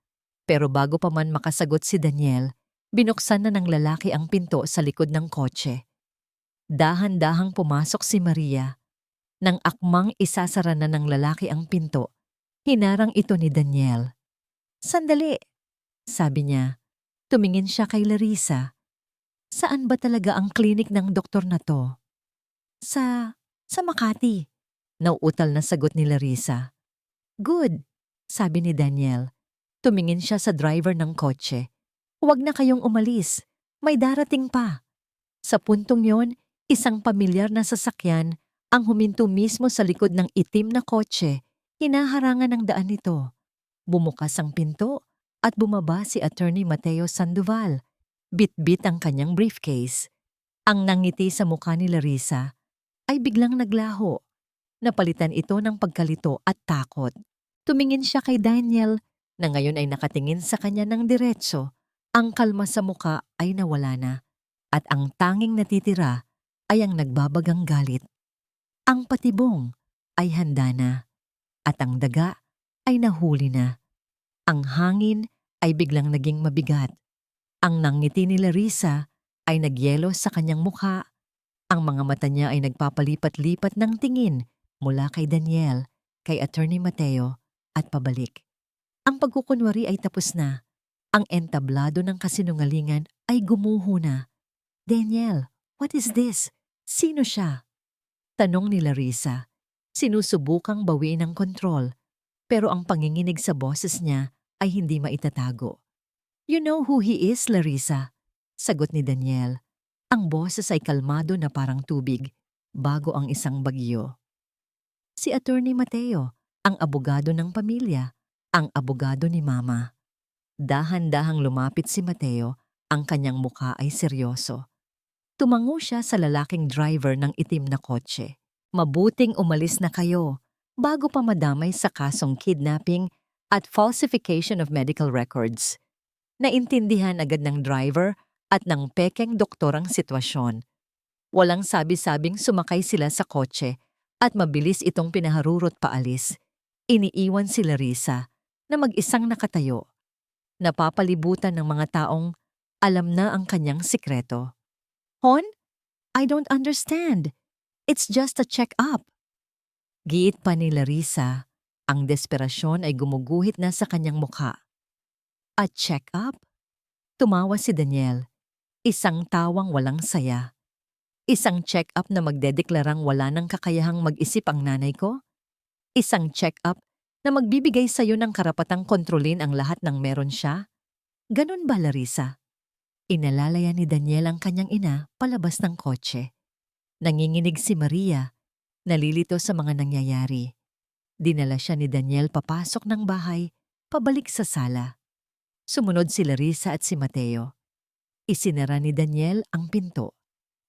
Pero bago pa man makasagot si Daniel, binuksan na ng lalaki ang pinto sa likod ng kotse. Dahan-dahang pumasok si Maria. Nang akmang isasara na ng lalaki ang pinto, hinarang ito ni Daniel. "Sandali," sabi niya. Tumingin siya kay Larissa. "Saan ba talaga ang klinik ng doktor na to?" Sa Makati," nauutal na sagot ni Larissa. "Good," sabi ni Daniel. Tumingin siya sa driver ng kotse. "Huwag na kayong umalis. May darating pa." Sa puntong yon, isang pamilyar na sasakyan ang huminto mismo sa likod ng itim na kotse. Hinaharangan ng daan nito. Bumukas ang pinto at bumaba si Attorney Mateo Sandoval. Bit-bit ang kanyang briefcase. Ang nangiti sa mukha ni Larissa ay biglang naglaho. Napalitan ito ng pagkalito at takot. Tumingin siya kay Daniel na ngayon ay nakatingin sa kanya ng diretso. Ang kalma sa muka ay nawala na at ang tanging natitira ay ang nagbabagang galit. Ang patibong ay handa na at ang daga ay nahuli na. Ang hangin ay biglang naging mabigat. Ang nangiti ni Larissa ay nagyelo sa kanyang mukha. Ang mga mata niya ay nagpapalipat-lipat ng tingin mula kay Daniel, kay Attorney Mateo at pabalik. Ang pagkukunwari ay tapos na. Ang entablado ng kasinungalingan ay gumuho na. "Daniel, what is this? Sino siya?" Tanong ni Larissa. Sinusubukang bawiin ang kontrol, pero ang panginginig sa boses niya ay hindi maitatago. "You know who he is, Larissa?" sagot ni Daniel. Ang boses ay kalmado na parang tubig, bago ang isang bagyo. "Si Attorney Mateo, ang abogado ng pamilya, ang abogado ni Mama." Dahan-dahang lumapit si Mateo, ang kanyang mukha ay seryoso. Tumango siya sa lalaking driver ng itim na kotse. "Mabuting umalis na kayo bago pa madamay sa kasong kidnapping at falsification of medical records." Naintindihan agad ng driver at ng pekeng doktor ang sitwasyon. Walang sabi-sabing sumakay sila sa kotse at mabilis itong pinaharurot paalis. Iniiwan si Larissa na mag-isang nakatayo. Napapalibutan ng mga taong alam na ang kanyang sikreto. "Hon, I don't understand. It's just a check-up." Giit pa ni Larissa, ang desperasyon ay gumuguhit na sa kanyang mukha. "A check-up?" Tumawa si Daniel, isang tawang walang saya. "Isang check-up na magdedeklarang wala ng kakayahang mag-isip ang nanay ko? Isang check-up na magbibigay sa'yo ng karapatang kontrolin ang lahat ng meron siya? Ganun ba, Larissa? Inalalaya ni Daniel ang kanyang ina palabas ng kotse. Nanginginig si Maria, nalilito sa mga nangyayari. Dinala siya ni Daniel papasok ng bahay, pabalik sa sala. Sumunod si Larissa at si Mateo. Isinara ni Daniel ang pinto.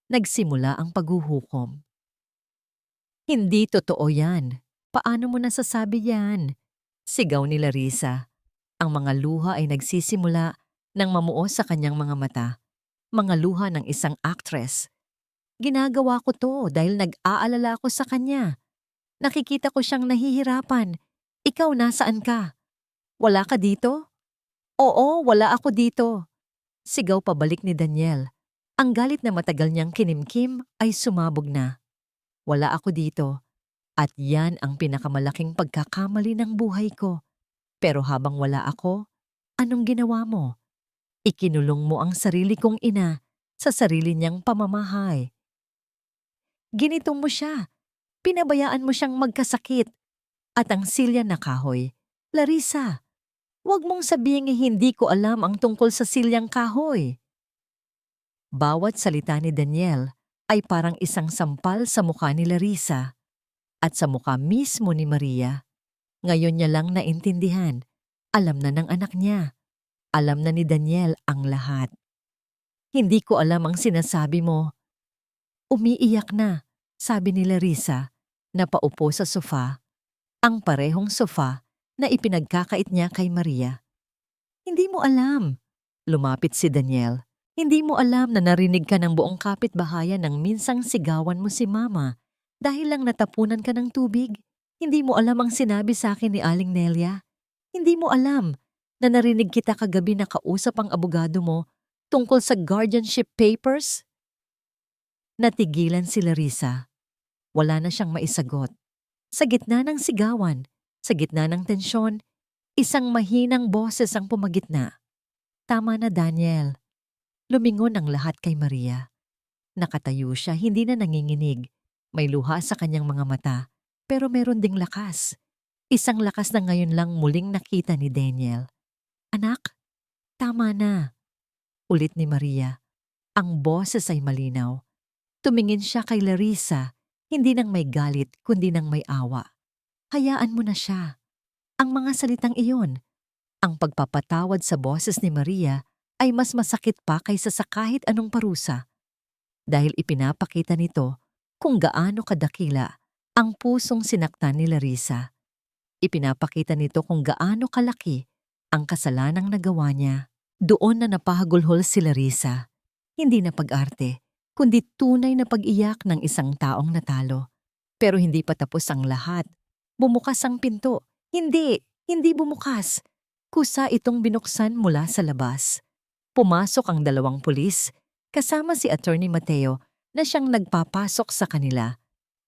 Nagsimula ang paghuhukom. Hindi totoo yan. Paano mo nasasabi yan? Sigaw ni Larissa. Ang mga luha ay nagsisimula nang mamuo sa kanyang mga mata. Mga luha ng isang actress. Ginagawa ko to dahil nag-aalala ako sa kanya. Nakikita ko siyang nahihirapan. Ikaw nasaan ka? Wala ka dito? Oo, wala ako dito. Sigaw pabalik ni Daniel. Ang galit na matagal niyang kinimkim ay sumabog na. Wala ako dito. At yan ang pinakamalaking pagkakamali ng buhay ko. Pero habang wala ako, anong ginawa mo? Ikinulong mo ang sarili kong ina sa sarili niyang pamamahay. Ginito mo siya. Pinabayaan mo siyang magkasakit. At ang silya na kahoy. Larissa, huwag mong sabihing hindi ko alam ang tungkol sa silyang kahoy. Bawat salita ni Daniel ay parang isang sampal sa mukha ni Larissa at sa mukha mismo ni Maria. Ngayon niya lang naintindihan. Alam na ng anak niya. Alam na ni Daniel ang lahat. Hindi ko alam ang sinasabi mo. Umiiyak na, sabi ni Larissa, na paupo sa sofa, ang parehong sofa na ipinagkakait niya kay Maria. Hindi mo alam. Lumapit si Daniel. Hindi mo alam na narinig ka ng buong kapitbahayan nang minsang sigawan mo si Mama dahil lang natapunan ka ng tubig. Hindi mo alam ang sinabi sa akin ni Aling Nelia. Hindi mo alam na narinig kita kagabi na kausap ang abogado mo tungkol sa guardianship papers? Natigilan si Larissa. Wala na siyang maisagot. Sa gitna ng sigawan, sa gitna ng tensyon, isang mahinang boses ang pumagitna. Tama na, Daniel. Lumingon ang lahat kay Maria. Nakatayo siya, hindi na nanginginig. May luha sa kanyang mga mata, pero meron ding lakas. Isang lakas na ngayon lang muling nakita ni Daniel. Anak, tama na. Ulit ni Maria. Ang boses ay malinaw. Tumingin siya kay Larissa, hindi nang may galit kundi nang may awa. Hayaan mo na siya. Ang mga salitang iyon, ang pagpapatawad sa boses ni Maria ay mas masakit pa kaysa sa kahit anong parusa. Dahil ipinapakita nito kung gaano kadakila ang pusong sinaktan ni Larissa. Ipinapakita nito kung gaano kalaki ang kasalanang nagawa niya. Doon na napahagulhol si Larissa. Hindi na pag-arte, kundi tunay na pag-iyak ng isang taong natalo. Pero hindi pa tapos ang lahat. Bumukas ang pinto. Hindi bumukas. Kusa itong binuksan mula sa labas. Pumasok ang dalawang pulis, kasama si Attorney Mateo na siyang nagpapasok sa kanila.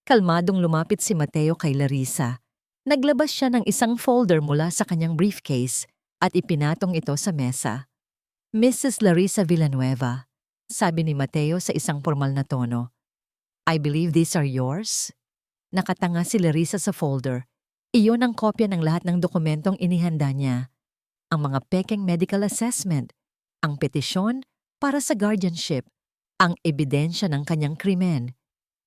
Kalmadong lumapit si Mateo kay Larissa. Naglabas siya ng isang folder mula sa kanyang briefcase at ipinatong ito sa mesa. Mrs. Larissa Villanueva, sabi ni Mateo sa isang formal na tono. I believe these are yours? Nakatanga si Larissa sa folder. Iyon ang kopya ng lahat ng dokumentong inihanda niya. Ang mga pekeng medical assessment, ang petisyon para sa guardianship, ang ebidensya ng kanyang krimen.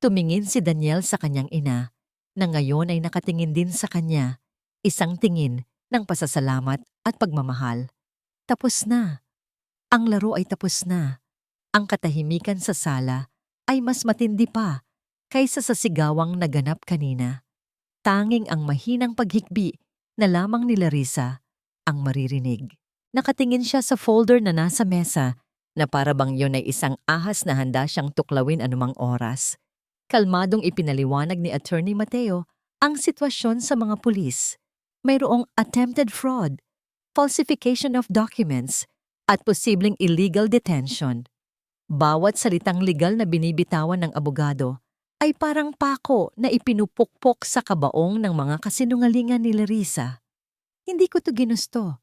Tumingin si Daniel sa kanyang ina, na ngayon ay nakatingin din sa kanya, isang tingin ng pasasalamat at pagmamahal. Tapos na. Ang laro ay tapos na. Ang katahimikan sa sala ay mas matindi pa kaysa sa sigawang naganap kanina. Tanging ang mahinang paghikbi na lamang ni Larissa ang maririnig. Nakatingin siya sa folder na nasa mesa na para bang yun ay isang ahas na handa siyang tuklawin anumang oras. Kalmadong ipinaliwanag ni Attorney Mateo ang sitwasyon sa mga pulis. Mayroong attempted fraud, falsification of documents, at posibleng illegal detention. Bawat salitang legal na binibitawan ng abogado ay parang pako na ipinupukpok sa kabaong ng mga kasinungalingan ni Larissa. Hindi ko to ginusto.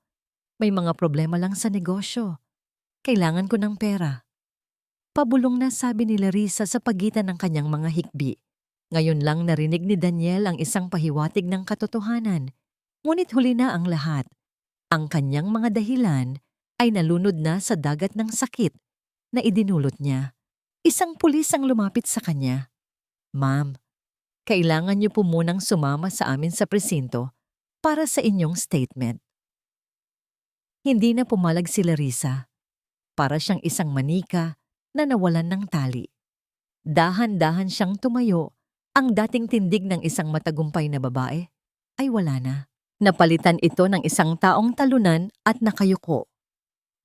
May mga problema lang sa negosyo. Kailangan ko ng pera. Pabulong na, sabi ni Larissa sa pagitan ng kanyang mga hikbi. Ngayon lang narinig ni Daniel ang isang pahiwatig ng katotohanan. Ngunit huli na ang lahat. Ang kanyang mga dahilan ay nalunod na sa dagat ng sakit na idinulot niya. Isang pulis ang lumapit sa kanya. Ma'am, kailangan niyo po munang sumama sa amin sa presinto para sa inyong statement. Hindi na pumalag si Larissa. Para siyang isang manika na nawalan ng tali. Dahan-dahan siyang tumayo. Ang dating tindig ng isang matagumpay na babae ay wala na. Napalitan ito ng isang taong talunan at nakayuko.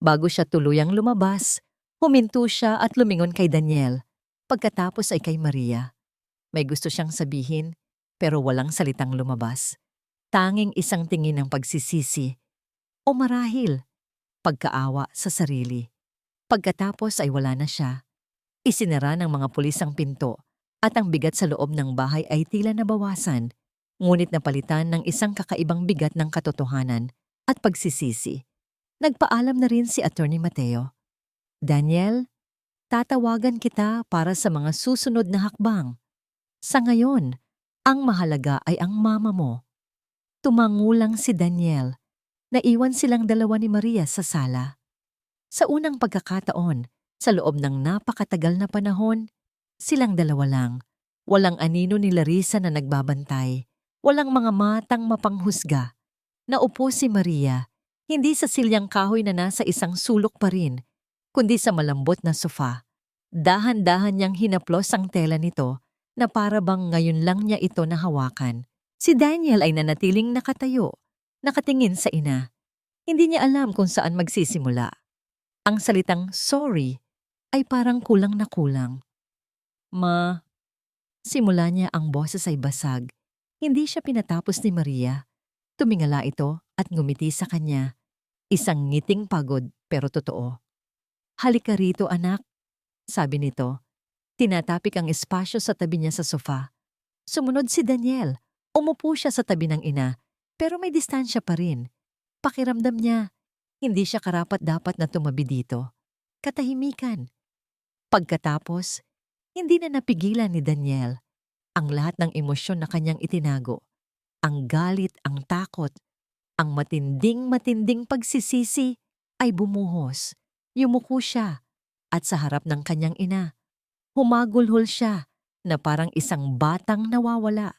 Bago siya tuluyang lumabas, huminto siya at lumingon kay Daniel. Pagkatapos ay kay Maria. May gusto siyang sabihin, pero walang salitang lumabas. Tanging isang tingin ng pagsisisi o marahil pagkaawa sa sarili. Pagkatapos ay wala na siya. Isinara ng mga pulis ang pinto at ang bigat sa loob ng bahay ay tila nabawasan, ngunit napalitan ng isang kakaibang bigat ng katotohanan at pagsisisi. Nagpaalam na rin si Attorney Mateo. Daniel, tatawagan kita para sa mga susunod na hakbang. Sa ngayon, ang mahalaga ay ang mama mo. Tumangulang si Daniel. Naiwan silang dalawa ni Maria sa sala. Sa unang pagkakataon, sa loob ng napakatagal na panahon, silang dalawa lang. Walang anino ni Larissa na nagbabantay. Walang mga matang mapanghusga. Naupo si Maria, hindi sa silyang kahoy na nasa isang sulok pa rin, kundi sa malambot na sofa. Dahan-dahan niyang hinaplos ang tela nito na para bang ngayon lang niya ito nahawakan. Si Daniel ay nanatiling nakatayo, nakatingin sa ina. Hindi niya alam kung saan magsisimula. Ang salitang sorry ay parang kulang na kulang. Ma, simula niya ang boses ay basag. Hindi siya pinatapos ni Maria. Tumingala ito at ngumiti sa kanya. Isang ngiting pagod pero totoo. Halika rito anak, sabi nito. Tinatapik ang espasyo sa tabi niya sa sofa. Sumunod si Daniel. Umupo siya sa tabi ng ina, pero may distansya pa rin. Pakiramdam niya, hindi siya karapat-dapat na tumabi dito. Katahimikan. Pagkatapos, hindi na napigilan ni Daniel ang lahat ng emosyon na kanyang itinago. Ang galit, ang takot, ang matinding pagsisisi ay bumuhos. Yumuko siya at sa harap ng kanyang ina, humagulhol siya na parang isang batang nawawala.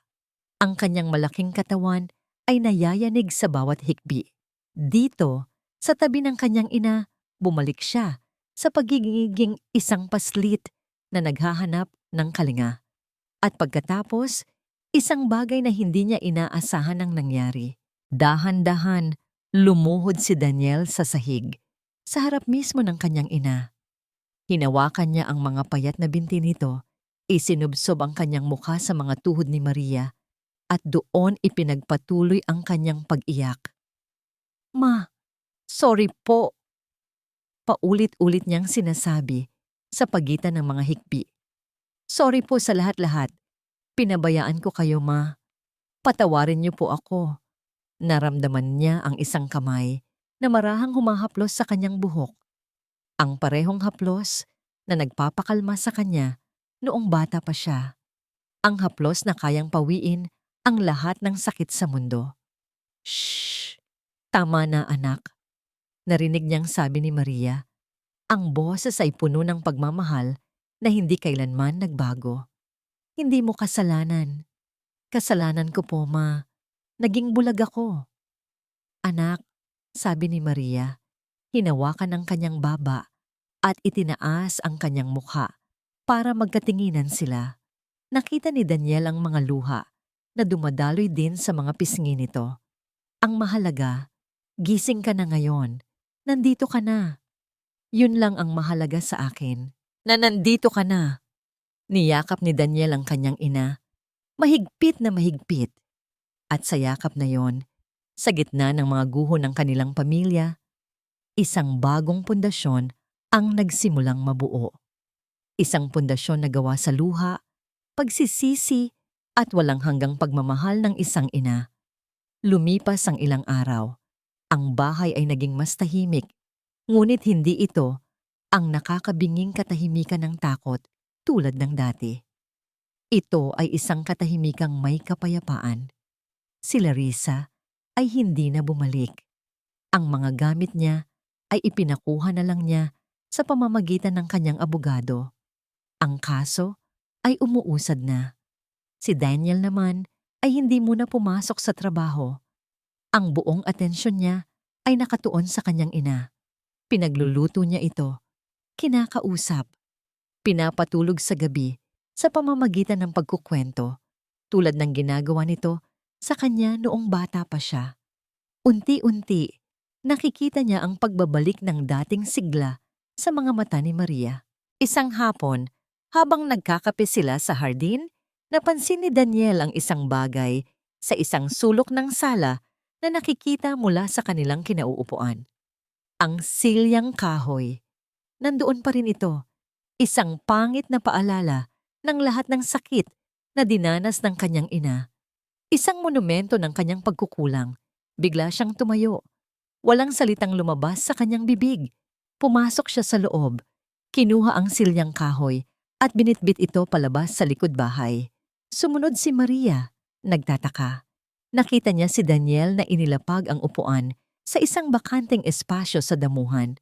Ang kanyang malaking katawan ay nayayanig sa bawat hikbi. Dito, sa tabi ng kanyang ina, bumalik siya sa pagiging isang paslit na naghahanap ng kalinga. At pagkatapos, isang bagay na hindi niya inaasahan ang nangyari. Dahan-dahan, lumuhod si Daniel sa sahig, sa harap mismo ng kanyang ina. Hinawakan niya ang mga payat na binti nito, isinubsob ang kanyang mukha sa mga tuhod ni Maria, at doon ipinagpatuloy ang kanyang pag-iyak. Ma, sorry po. Paulit-ulit niyang sinasabi sa pagitan ng mga hikbi. Sorry po sa lahat-lahat. Pinabayaan ko kayo, ma. Patawarin niyo po ako. Naramdaman niya ang isang kamay na marahang humahaplos sa kanyang buhok. Ang parehong haplos na nagpapakalma sa kanya noong bata pa siya. Ang haplos na kayang pawiin ang lahat ng sakit sa mundo. Shh! Tama na anak. Narinig niyang sabi ni Maria. Ang boses ay puno ng pagmamahal na hindi kailanman nagbago. Hindi mo kasalanan. Kasalanan ko po, ma. Naging bulag ako. Anak, sabi ni Maria, hinawakan ang kanyang baba at itinaas ang kanyang mukha para magkatinginan sila. Nakita ni Daniel ang mga luha na dumadaloy din sa mga pisngi nito. Ang mahalaga, gising ka na ngayon. Nandito ka na. Yun lang ang mahalaga sa akin. Na nandito ka na. Niyakap ni Daniel ang kanyang ina. Mahigpit na mahigpit. At sa yakap na yon, sa gitna ng mga guho ng kanilang pamilya, isang bagong pundasyon ang nagsimulang mabuo. Isang pundasyon na gawa sa luha, pagsisisi at walang hanggang pagmamahal ng isang ina. Lumipas ang ilang araw. Ang bahay ay naging mas tahimik, ngunit hindi ito ang nakakabinging katahimikan ng takot tulad ng dati. Ito ay isang katahimikang may kapayapaan. Si Larissa, ay hindi na bumalik. Ang mga gamit niya ay ipinakuha na lang niya sa pamamagitan ng kanyang abogado. Ang kaso ay umuusad na. Si Daniel naman ay hindi muna pumasok sa trabaho. Ang buong atensyon niya ay nakatuon sa kanyang ina. Pinagluluto niya ito, kinakausap, pinapatulog sa gabi sa pamamagitan ng pagkukwento, tulad ng ginagawa nito sa kanya noong bata pa siya. Unti-unti, nakikita niya ang pagbabalik ng dating sigla sa mga mata ni Maria. Isang hapon, habang nagkakape sila sa hardin, napansin ni Daniel ang isang bagay sa isang sulok ng sala na nakikita mula sa kanilang kinauupuan. Ang silyang kahoy. Nandoon pa rin ito, isang pangit na paalala ng lahat ng sakit na dinanas ng kanyang ina. Isang monumento ng kanyang pagkukulang. Bigla siyang tumayo. Walang salitang lumabas sa kanyang bibig. Pumasok siya sa loob. Kinuha ang silyang kahoy at binitbit ito palabas sa likod bahay. Sumunod si Maria. Nagtataka. Nakita niya si Daniel na inilapag ang upuan sa isang bakanteng espasyo sa damuhan.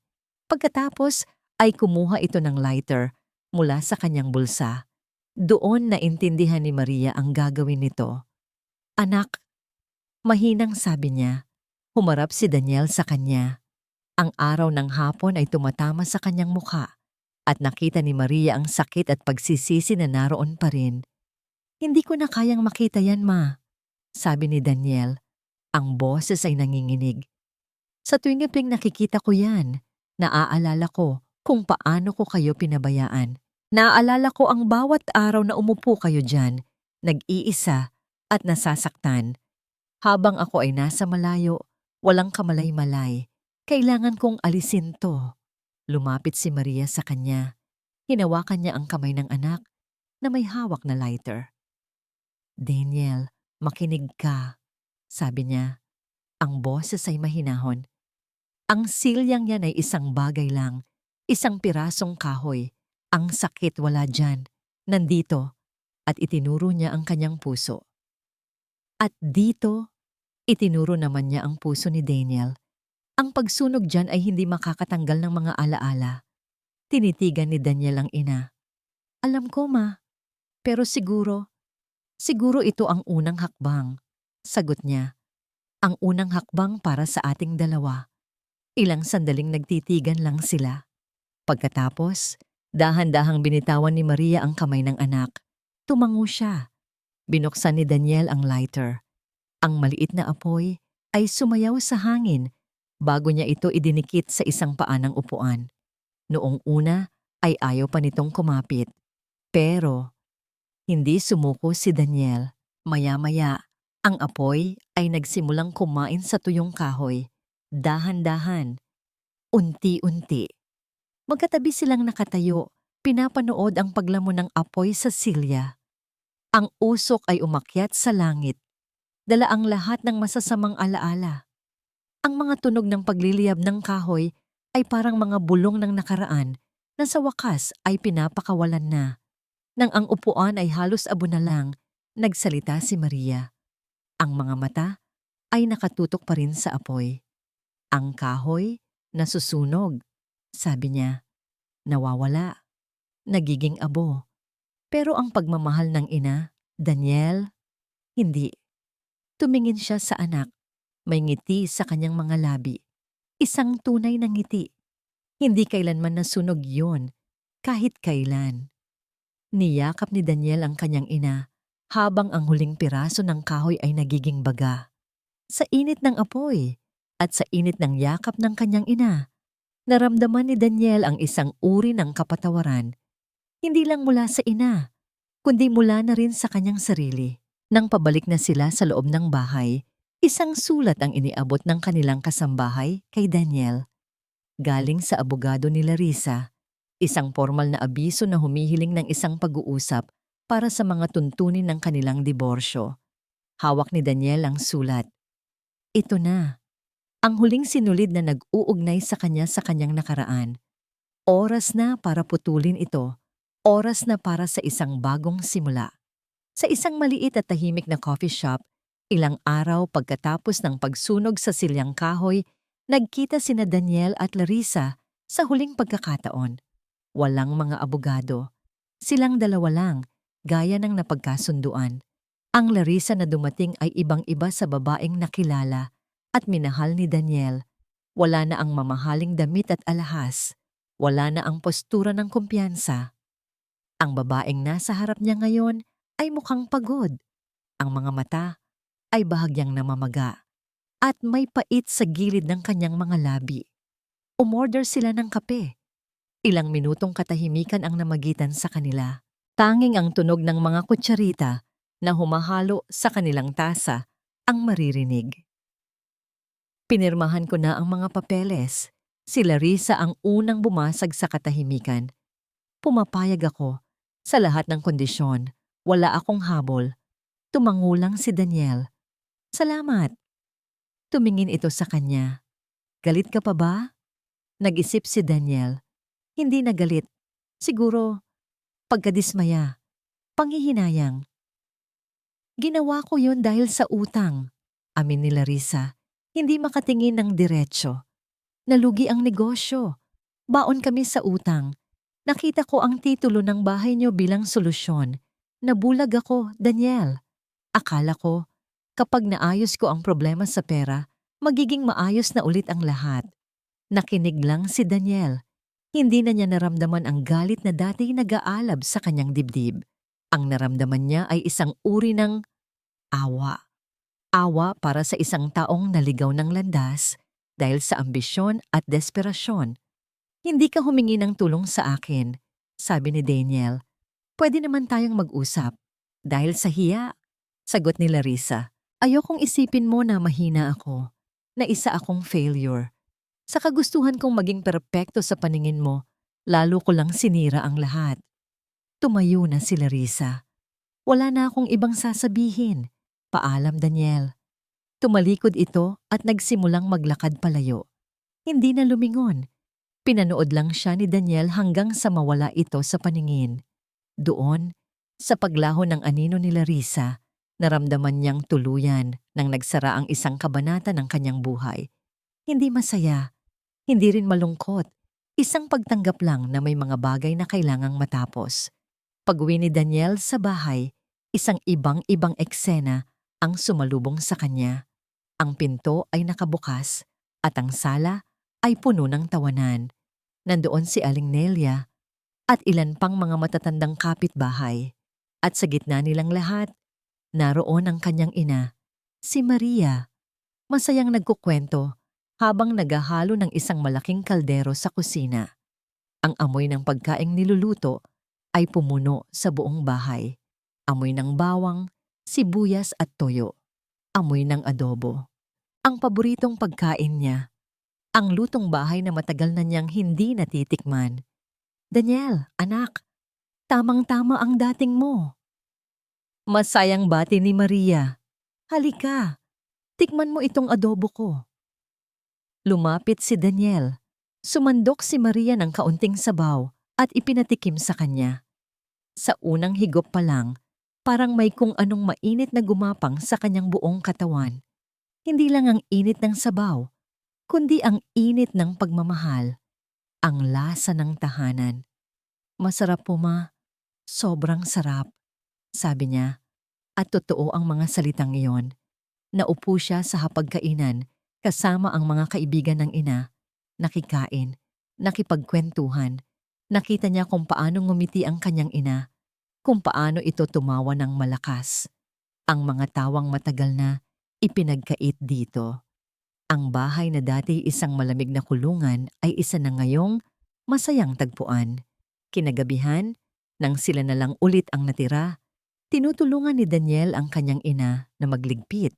Pagkatapos ay kumuha ito ng lighter mula sa kanyang bulsa. Doon naintindihan ni Maria ang gagawin nito. "Anak," mahinang sabi niya. Humarap si Daniel sa kanya. Ang araw ng hapon ay tumatama sa kanyang mukha at nakita ni Maria ang sakit at pagsisisi na naroon pa rin. "Hindi ko na kayang makita yan, Ma," sabi ni Daniel. Ang boses ay nanginginig. "Sa tuwing nakikita ko yan, naaalala ko kung paano ko kayo pinabayaan. Naaalala ko ang bawat araw na umupo kayo dyan, nag-iisa at nasasaktan. Habang ako ay nasa malayo, walang kamalay-malay, kailangan kong alisin to." Lumapit si Maria sa kanya. Hinawakan niya ang kamay ng anak na may hawak na lighter. "Daniel, makinig ka," sabi niya. Ang boses ay mahinahon. Ang silyang yan ay isang bagay lang, isang pirasong kahoy. Ang sakit wala dyan, nandito, at itinuro niya ang kanyang puso. At dito, itinuro naman niya ang puso ni Daniel. Ang pagsunog dyan ay hindi makakatanggal ng mga alaala. Tinitigan ni Daniel ang ina. "Alam ko, Ma, pero siguro ito ang unang hakbang," sagot niya. Ang unang hakbang para sa ating dalawa. Ilang sandaling nagtitigan lang sila. Pagkatapos, dahan-dahang binitawan ni Maria ang kamay ng anak. Tumango siya. Binuksan ni Daniel ang lighter. Ang maliit na apoy ay sumayaw sa hangin bago niya ito idinikit sa isang paa ng upuan. Noong una ay ayaw pa nitong kumapit. Pero hindi sumuko si Daniel. Maya-maya, ang apoy ay nagsimulang kumain sa tuyong kahoy. Dahan-dahan, unti-unti. Magkatabi silang nakatayo, pinapanood ang paglamon ng apoy sa silya. Ang usok ay umakyat sa langit. Dala ang lahat ng masasamang alaala. Ang mga tunog ng pagliliyab ng kahoy ay parang mga bulong ng nakaraan na sa wakas ay pinapakawalan na. Nang ang upuan ay halos abo na lang, nagsalita si Maria. Ang mga mata ay nakatutok pa rin sa apoy. Ang kahoy nasusunog, sabi niya. Nawawala, nagiging abo. Pero ang pagmamahal ng ina, Daniel, hindi. Tumingin siya sa anak. May ngiti sa kanyang mga labi. Isang tunay na ngiti. Hindi kailanman nasunog yon, kahit kailan. Niyakap ni Daniel ang kanyang ina habang ang huling piraso ng kahoy ay nagiging baga. Sa init ng apoy at sa init ng yakap ng kanyang ina, naramdaman ni Daniel ang isang uri ng kapatawaran. Hindi lang mula sa ina, kundi mula na rin sa kanyang sarili. Nang pabalik na sila sa loob ng bahay, isang sulat ang iniabot ng kanilang kasambahay kay Daniel. Galing sa abogado ni Larissa, isang formal na abiso na humihiling ng isang pag-uusap para sa mga tuntunin ng kanilang diborsyo. Hawak ni Daniel ang sulat. Ito na, ang huling sinulid na nag-uugnay sa kanyang nakaraan. Oras na para putulin ito. Oras na para sa isang bagong simula. Sa isang maliit at tahimik na coffee shop, Ilang araw pagkatapos ng pagsunog sa silyang kahoy, nagkita sina Daniel at Larissa sa huling pagkakataon. Walang mga abogado. Silang dalawa lang, gaya ng napagkasunduan. Ang Larissa na dumating ay ibang-iba sa babaeng nakilala at minahal ni Daniel. Wala na ang mamahaling damit at alahas. Wala na ang postura ng kumpiyansa. Ang babaeng nasa harap niya ngayon ay mukhang pagod. Ang mga mata ay bahagyang namamaga at may pait sa gilid ng kanyang mga labi. Umorder sila ng kape. Ilang minutong katahimikan ang namagitan sa kanila. Tanging ang tunog ng mga kutsarita na humahalo sa kanilang tasa ang maririnig. Pinirmahan ko na ang mga papeles. Si Larissa ang unang bumasag sa katahimikan. Pumapayag ako sa lahat ng kondisyon. Wala akong habol. Tumangulang si Daniel. Salamat. Tumingin ito sa kanya. Galit ka pa ba? Nag-isip si Daniel. Hindi na galit. Siguro, pagkadismaya. Panghihinayang. Ginawa ko yun dahil sa utang. Amin ni Larissa. Hindi makatingin ng diretsyo. Nalugi ang negosyo. Baon kami sa utang. Nakita ko ang titulo ng bahay niyo bilang solusyon. Nabulag ako, Daniel. Akala ko, kapag naayos ko ang problema sa pera, magiging maayos na ulit ang lahat. Nakinig lang si Daniel. Hindi na niya naramdaman ang galit na dati nag-aalab sa kanyang dibdib. Ang naramdaman niya ay isang uri ng awa. Awa para sa isang taong naligaw ng landas dahil sa ambisyon at desperasyon. Hindi ka humingi ng tulong sa akin, sabi ni Daniel. Pwede naman tayong mag-usap. Dahil sa hiya, sagot ni Larissa. Ayokong isipin mo na mahina ako, na isa akong failure. Sa kagustuhan kong maging perpekto sa paningin mo, lalo ko lang sinira ang lahat. Tumayo na si Larissa. Wala na akong ibang sasabihin. Paalam, Daniel. Tumalikod ito at nagsimulang maglakad palayo. Hindi na lumingon. Pinanood lang siya ni Daniel hanggang sa mawala ito sa paningin. Doon, sa paglaho ng anino ni Larissa, naramdaman niyang tuluyan nang nagsara ang isang kabanata ng kanyang buhay. Hindi masaya, hindi rin malungkot. Isang pagtanggap lang na may mga bagay na kailangang matapos. Pag-uwi ni Daniel sa bahay, isang ibang-ibang eksena ang sumalubong sa kanya. Ang pinto ay nakabukas at ang sala ay puno ng tawanan. Nandoon si Aling Nelia at ilan pang mga matatandang kapitbahay. At sa gitna nilang lahat, naroon ang kanyang ina, si Maria. Masayang nagkukwento habang naghahalo ng isang malaking kaldero sa kusina. Ang amoy ng pagkaing niluluto ay pumuno sa buong bahay. Amoy ng bawang, sibuyas at toyo. Amoy ng adobo. Ang paboritong pagkain niya. Ang lutong bahay na matagal na niyang hindi natitikman. Daniel, anak, tamang-tama ang dating mo. Masayang bati ni Maria. Halika, tikman mo itong adobo ko. Lumapit si Daniel. Sumandok si Maria ng kaunting sabaw at ipinatikim sa kanya. Sa unang higop pa lang, parang may kung anong mainit na gumapang sa kanyang buong katawan. Hindi lang ang init ng sabaw, kundi ang init ng pagmamahal, ang lasa ng tahanan. Masarap po ma, sobrang sarap, sabi niya. At totoo ang mga salitang iyon. Naupo siya sa hapagkainan kasama ang mga kaibigan ng ina, nakikain, nakipagkwentuhan. Nakita niya kung paano ngumiti ang kanyang ina, kung paano ito tumawa ng malakas. Ang mga tawang matagal na ipinagkait dito. Ang bahay na dati isang malamig na kulungan ay isa na ngayong masayang tagpuan. Kinagabihan, nang sila na lang ulit ang natira, tinutulungan ni Daniel ang kanyang ina na magligpit.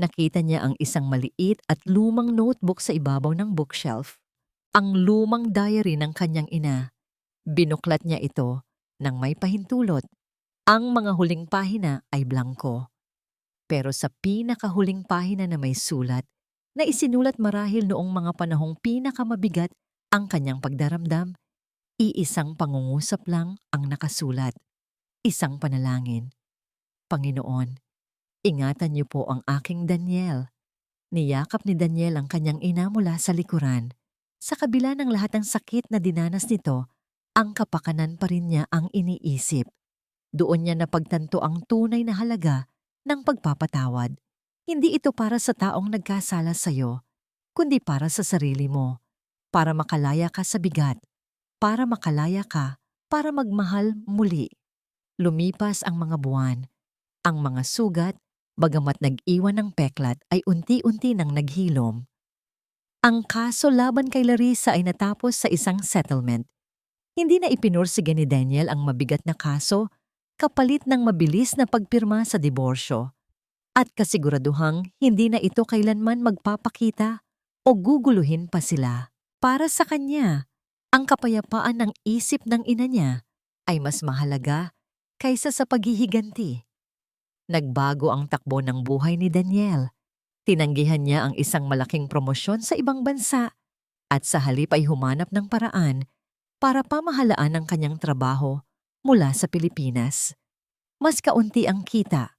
Nakita niya ang isang maliit at lumang notebook sa ibabaw ng bookshelf. Ang lumang diary ng kanyang ina. Binuklat niya ito nang may pahintulot. Ang mga huling pahina ay blanko. Pero sa pinakahuling pahina na may sulat, na isinulat marahil noong mga panahong pinakamabigat ang kanyang pagdaramdam, iisang pangungusap lang ang nakasulat. Isang panalangin. Panginoon, Ingatan niyo po ang aking Daniel. Niyakap ni Daniel ang kanyang ina mula sa likuran. Sa kabila ng lahat ng sakit na dinanas nito, ang kapakanan pa rin niya ang iniisip. Doon niya napagtanto ang tunay na halaga ng pagpapatawad. Hindi ito para sa taong nagkasala sa'yo, kundi para sa sarili mo, para makalaya ka sa bigat, para makalaya ka, para magmahal muli. Lumipas ang mga buwan, ang mga sugat, bagamat nag-iwan ng peklat ay unti-unti nang naghilom. Ang kaso laban kay Larissa ay natapos sa isang settlement. Hindi na ipinursiga ni Daniel ang mabigat na kaso kapalit ng mabilis na pagpirma sa diborsyo. At kasiguraduhang hindi na ito kailanman magpapakita o guguluhin pa sila. Para sa kanya, ang kapayapaan ng isip ng ina niya ay mas mahalaga kaysa sa paghihiganti. Nagbago ang takbo ng buhay ni Daniel. Tinanggihan niya ang isang malaking promosyon sa ibang bansa at sa halip ay humanap ng paraan para pamahalaan ang kanyang trabaho mula sa Pilipinas. Mas kaunti ang kita,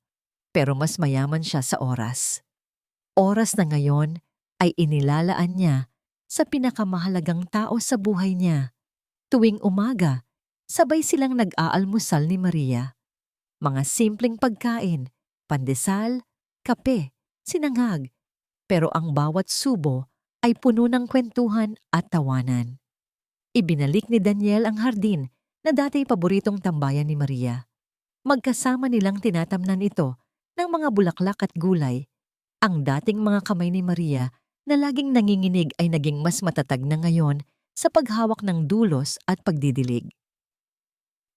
pero mas mayaman siya sa oras. Oras na ngayon ay inilalaan niya sa pinakamahalagang tao sa buhay niya. Tuwing umaga, sabay silang nag-aalmusal ni Maria. Mga simpleng pagkain, pandesal, kape, sinangag, pero ang bawat subo ay puno ng kwentuhan at tawanan. Ibinalik ni Daniel ang hardin na dati paboritong tambayan ni Maria. Magkasama nilang tinatamnan ito ng mga bulaklak at gulay. Ang dating mga kamay ni Maria na laging nanginginig ay naging mas matatag na ngayon sa paghawak ng dulos at pagdidilig.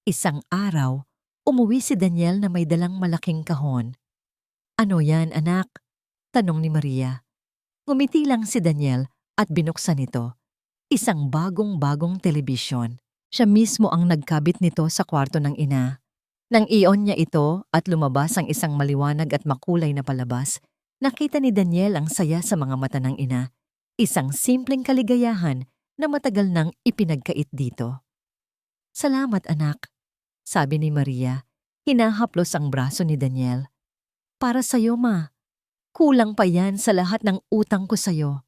Isang araw, umuwi si Daniel na may dalang malaking kahon. "Ano yan, anak?" tanong ni Maria. Ngumiti lang si Daniel at binuksan ito. Isang bagong-bagong telebisyon. Siya mismo ang nagkabit nito sa kwarto ng ina. Nang i-on niya ito at lumabas ang isang maliwanag at makulay na palabas, nakita ni Daniel ang saya sa mga mata ng ina. Isang simpleng kaligayahan na matagal nang ipinagkait dito. "Salamat, anak," sabi ni Maria. Hinahaplos ang braso ni Daniel. "Para sa'yo, ma. Kulang pa yan sa lahat ng utang ko sa'yo."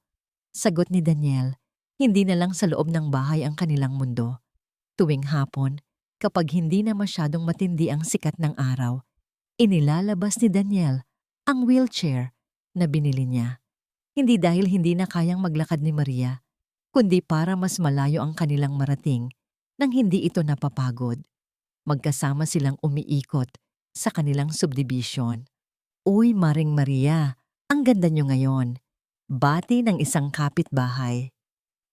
Sagot ni Daniel. Hindi na lang sa loob ng bahay ang kanilang mundo. Tuwing hapon, kapag hindi na masyadong matindi ang sikat ng araw, inilalabas ni Daniel ang wheelchair na binili niya. Hindi dahil hindi na kayang maglakad ni Maria, kundi para mas malayo ang kanilang marating nang hindi ito napapagod. Magkasama silang umiikot sa kanilang subdivision. "Uy, Maring Maria, ang ganda niyo ngayon." Bati ng isang kapitbahay.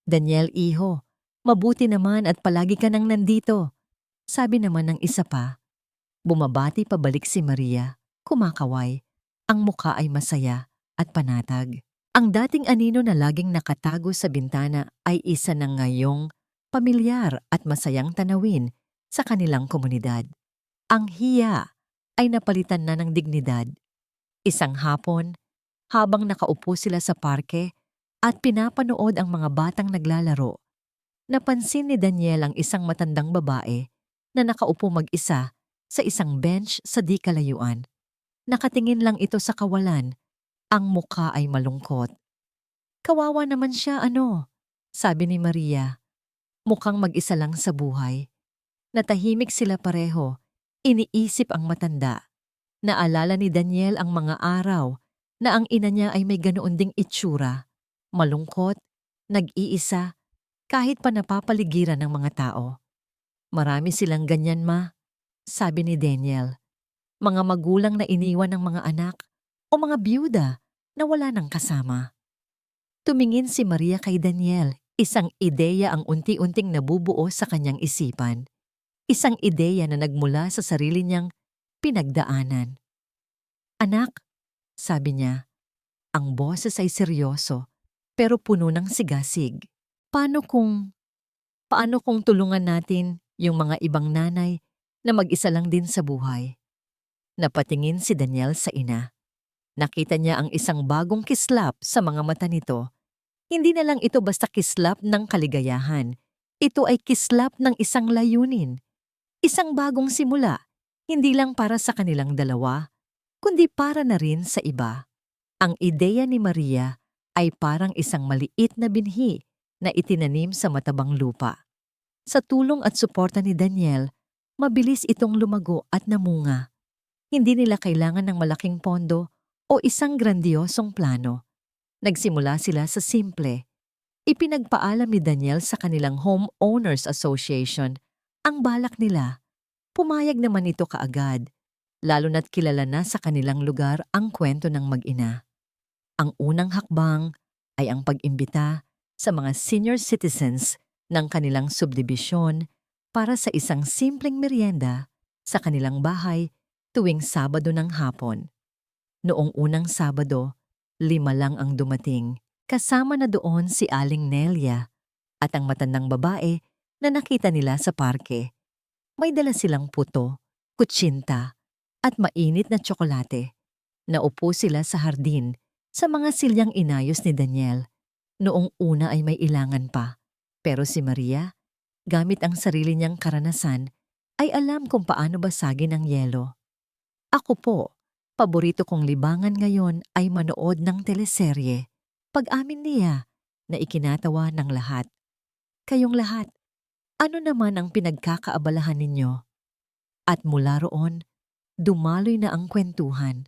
"Daniel, iho, mabuti naman at palagi ka nang nandito," sabi naman ng isa pa. Bumabati pabalik si Maria, kumakaway. Ang muka ay masaya at panatag. Ang dating anino na laging nakatago sa bintana ay isa na ngayong pamilyar at masayang tanawin sa kanilang komunidad. Ang hiya ay napalitan na ng dignidad. Isang hapon, habang nakaupo sila sa parke at pinapanood ang mga batang naglalaro, napansin ni Daniel ang isang matandang babae na nakaupo mag-isa sa isang bench sa di kalayuan. Nakatingin lang ito sa kawalan. Ang mukha ay malungkot. "Kawawa naman siya, ano?" sabi ni Maria. Mukhang mag-isa lang sa buhay. Natahimik sila pareho. Iniisip ang matanda. Naalala ni Daniel ang mga araw na ang ina niya ay may ganoon ding itsura. Malungkot, nag-iisa, kahit pa napapaligiran ng mga tao. "Marami silang ganyan, ma," sabi ni Daniel. Mga magulang na iniwan ng mga anak o mga byuda na wala nang kasama. Tumingin si Maria kay Daniel. Isang ideya ang unti-unting nabubuo sa kanyang isipan. Isang ideya na nagmula sa sarili niyang pinagdaanan. "Anak," sabi niya, ang boses ay seryoso pero puno ng sigasig. Paano kung tulungan natin yung mga ibang nanay na mag-isa lang din sa buhay?" Napatingin si Daniel sa ina. Nakita niya ang isang bagong kislap sa mga mata nito. Hindi na lang ito basta kislap ng kaligayahan. Ito ay kislap ng isang layunin. Isang bagong simula, hindi lang para sa kanilang dalawa, kundi para na rin sa iba. Ang ideya ni Maria ay parang isang maliit na binhi na itinanim sa matabang lupa. Sa tulong at suporta ni Daniel, mabilis itong lumago at namunga. Hindi nila kailangan ng malaking pondo o isang grandiosong plano. Nagsimula sila sa simple. Ipinagpaalam ni Daniel sa kanilang Homeowners Association ang balak nila. Pumayag naman ito kaagad, lalo na't kilala na sa kanilang lugar ang kwento ng mag-ina. Ang unang hakbang ay ang pag-imbita sa mga senior citizens ng kanilang subdibisyon para sa isang simpleng merienda sa kanilang bahay tuwing Sabado ng hapon. Noong unang Sabado, 5 lang ang dumating. Kasama na doon si Aling Nelia at ang matandang babae na nakita nila sa parke. May dala silang puto, kutsinta, at mainit na tsokolate. Naupo sila sa hardin sa mga silyang inayos ni Daniel. Noong una ay may ilangan pa, pero si Maria, gamit ang sarili niyang karanasan, ay alam kung paano basagin ang yelo. Ako po, paborito kong libangan ngayon ay manood ng teleserye. Pag-amin niya na ikinatawa ng lahat. Kayong lahat, ano naman ang pinagkakaabalahan ninyo? At mula roon, dumaloy na ang kwentuhan.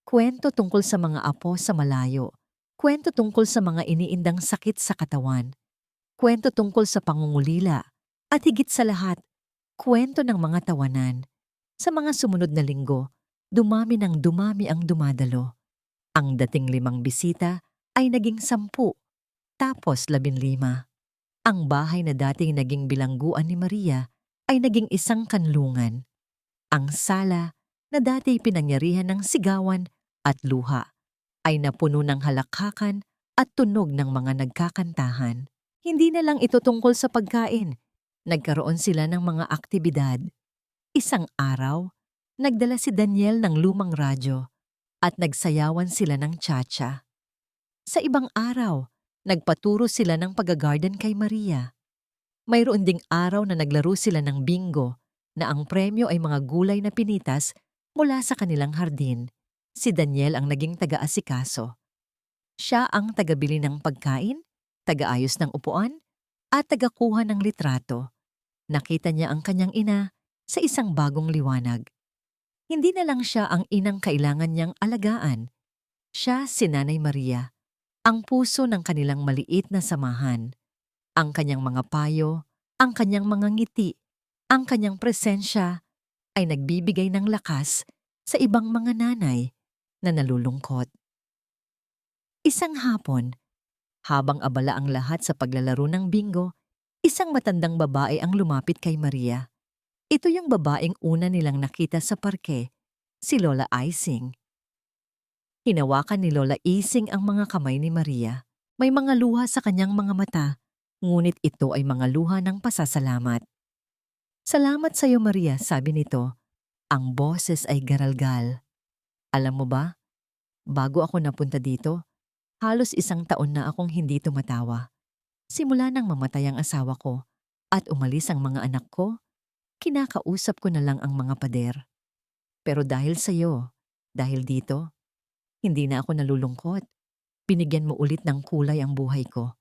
Kwento tungkol sa mga apo sa malayo. Kwento tungkol sa mga iniindang sakit sa katawan. Kwento tungkol sa pangungulila. At higit sa lahat, kwento ng mga tawanan. Sa mga sumunod na linggo, dumami ng dumami ang dumadalo. Ang dating 5 bisita ay naging 10, tapos 15. Ang bahay na dating naging bilangguan ni Maria ay naging isang kanlungan. Ang sala na dati pinangyarihan ng sigawan at luha ay napuno ng halakhakan at tunog ng mga nagkakantahan. Hindi na lang ito tungkol sa pagkain. Nagkaroon sila ng mga aktibidad. Isang araw, nagdala si Daniel ng lumang radyo at nagsayawan sila ng cha-cha. Sa ibang araw, nagpaturo sila ng pag-garden kay Maria. Mayroon ding araw na naglaro sila ng bingo na ang premyo ay mga gulay na pinitas mula sa kanilang hardin. Si Daniel ang naging taga-asikaso. Siya ang tagabili ng pagkain, taga-ayos ng upuan, at tagakuha ng litrato. Nakita niya ang kanyang ina sa isang bagong liwanag. Hindi na lang siya ang inang kailangan niyang alagaan. Siya si Nanay Maria, ang puso ng kanilang maliit na samahan. Ang kanyang mga payo, ang kanyang mga ngiti, ang kanyang presensya ay nagbibigay ng lakas sa ibang mga nanay na nalulungkot. Isang hapon, habang abala ang lahat sa paglalaro ng bingo, isang matandang babae ang lumapit kay Maria. Ito yung babaeng una nilang nakita sa parke, si Lola Ising. Hinawakan ni Lola Ising ang mga kamay ni Maria. May mga luha sa kanyang mga mata, ngunit ito ay mga luha ng pasasalamat. Salamat sa iyo, Maria, sabi nito. Ang boses ay garalgal. Alam mo ba, bago ako napunta dito, halos 1 taon na akong hindi tumatawa. Simula nang mamatay ang asawa ko at umalis ang mga anak ko, kinakausap ko na lang ang mga pader. Pero dahil sa iyo, dahil dito, hindi na ako nalulungkot. Binigyan mo ulit ng kulay ang buhay ko.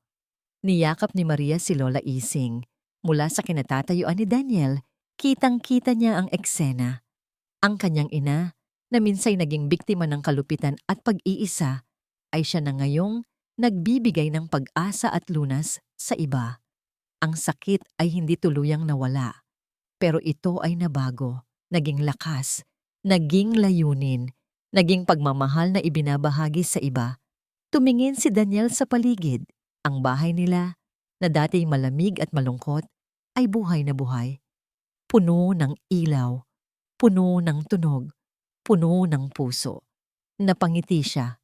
Niyakap ni Maria si Lola Ising. Mula sa kinatatayuan ni Daniel, kitang-kita niya ang eksena. Ang kanyang ina, na minsay naging biktima ng kalupitan at pag-iisa, ay siya na ngayong nagbibigay ng pag-asa at lunas sa iba. Ang sakit ay hindi tuluyang nawala, pero ito ay nabago, naging lakas, naging layunin, naging pagmamahal na ibinabahagi sa iba. Tumingin si Daniel sa paligid. Ang bahay nila, na dati malamig at malungkot, ay buhay na buhay. Puno ng ilaw, puno ng tunog, puno ng puso. Napangiti siya.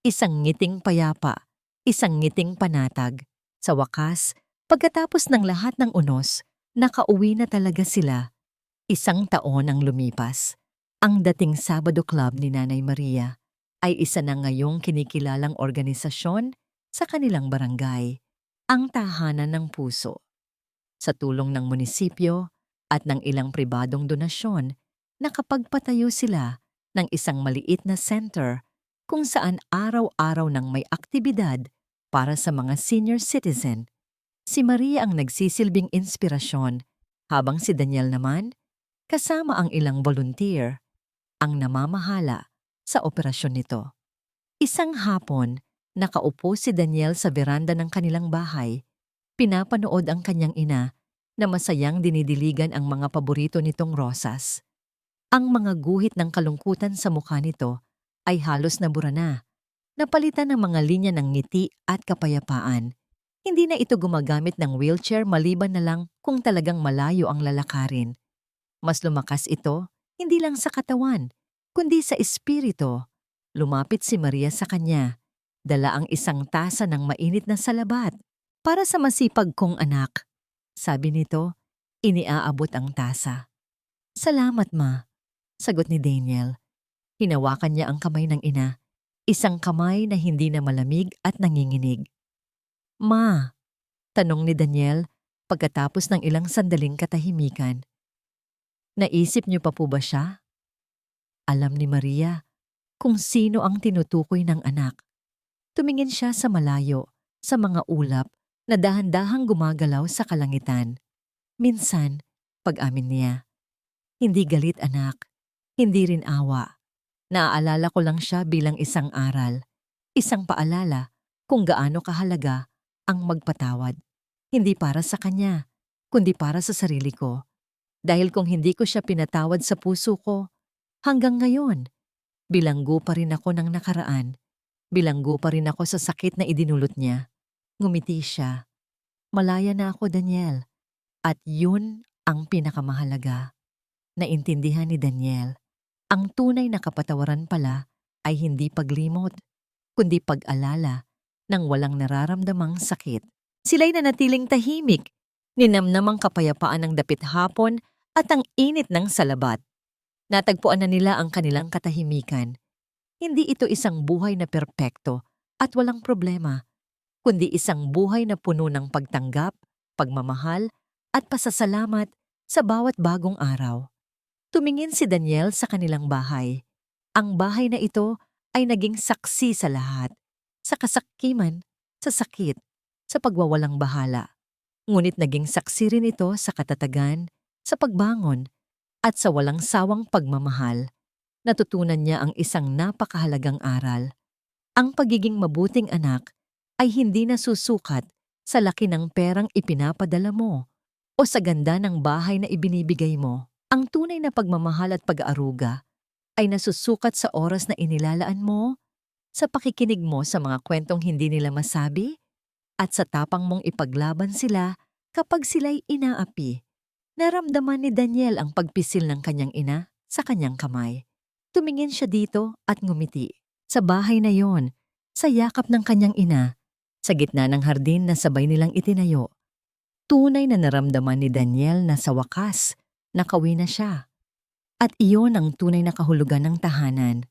Isang ngiting payapa, isang ngiting panatag. Sa wakas, pagkatapos ng lahat ng unos, nakauwi na talaga sila. 1 taon ang lumipas. Ang dating Sabado Club ni Nanay Maria ay isa na ngayong kinikilalang organisasyon sa kanilang barangay, ang Tahanan ng Puso. Sa tulong ng munisipyo at ng ilang pribadong donasyon, nakapagpatayo sila ng isang maliit na center kung saan araw-araw nang may aktibidad para sa mga senior citizen. Si Maria ang nagsisilbing inspirasyon habang si Daniel naman, kasama ang ilang volunteer, ang namamahala sa operasyon nito. Isang hapon, nakaupo si Daniel sa veranda ng kanilang bahay. Pinapanood ang kanyang ina na masayang dinidiligan ang mga paborito nitong rosas. Ang mga guhit ng kalungkutan sa mukha nito ay halos nabura na, napalitan ng mga linya ng ngiti at kapayapaan. Hindi na ito gumagamit ng wheelchair maliban na lang kung talagang malayo ang lalakarin. Mas lumakas ito, hindi lang sa katawan, kundi sa espiritu. Lumapit si Maria sa kanya, dala ang isang tasa ng mainit na salabat. Para sa masipag kong anak, sabi nito, iniaabot ang tasa. Salamat ma, sagot ni Daniel. Hinawakan niya ang kamay ng ina, isang kamay na hindi na malamig at nanginginig. Ma, tanong ni Daniel pagkatapos ng ilang sandaling katahimikan. Naisip niyo pa po ba siya? Alam ni Maria kung sino ang tinutukoy ng anak. Tumingin siya sa malayo, sa mga ulap na dahan-dahang gumagalaw sa kalangitan. Minsan, pag-amin niya, hindi galit anak, hindi rin awa. Naaalala ko lang siya bilang isang aral, isang paalala kung gaano kahalaga ang magpatawad. Hindi para sa kanya, kundi para sa sarili ko. Dahil kung hindi ko siya pinatawad sa puso ko, hanggang ngayon, bilanggo pa rin ako ng nakaraan. Bilanggo pa rin ako sa sakit na idinulot niya. Ngumiti siya. Malaya na ako, Daniel. At yun ang pinakamahalaga. Naintindihan ni Daniel. Ang tunay na kapatawaran pala ay hindi paglimot, kundi pag-alala ng walang nararamdamang sakit. Sila'y nanatiling tahimik, ninamnamang kapayapaan ng dapit hapon at ang init ng salabat. Natagpuan na nila ang kanilang katahimikan. Hindi ito isang buhay na perpekto at walang problema, kundi isang buhay na puno ng pagtanggap, pagmamahal at pasasalamat sa bawat bagong araw. Tumingin si Daniel sa kanilang bahay. Ang bahay na ito ay naging saksi sa lahat, sa kasakiman, sa sakit, sa pagwawalang bahala. Ngunit naging saksi rin ito sa katatagan, sa pagbangon, at sa walang sawang pagmamahal. Natutunan niya ang isang napakahalagang aral. Ang pagiging mabuting anak ay hindi nasusukat sa laki ng perang ipinapadala mo o sa ganda ng bahay na ibinibigay mo. Ang tunay na pagmamahal at pag-aaruga ay nasusukat sa oras na inilalaan mo, sa pakikinig mo sa mga kwentong hindi nila masabi, at sa tapang mong ipaglaban sila kapag sila'y inaapi. Naramdaman ni Daniel ang pagpisil ng kanyang ina sa kanyang kamay. Tumingin siya dito at ngumiti. Sa bahay na yon, sa yakap ng kanyang ina, sa gitna ng hardin na sabay nilang itinayo. Tunay na naramdaman ni Daniel na sa wakas, nakauwi na siya. At iyon ang tunay na kahulugan ng tahanan.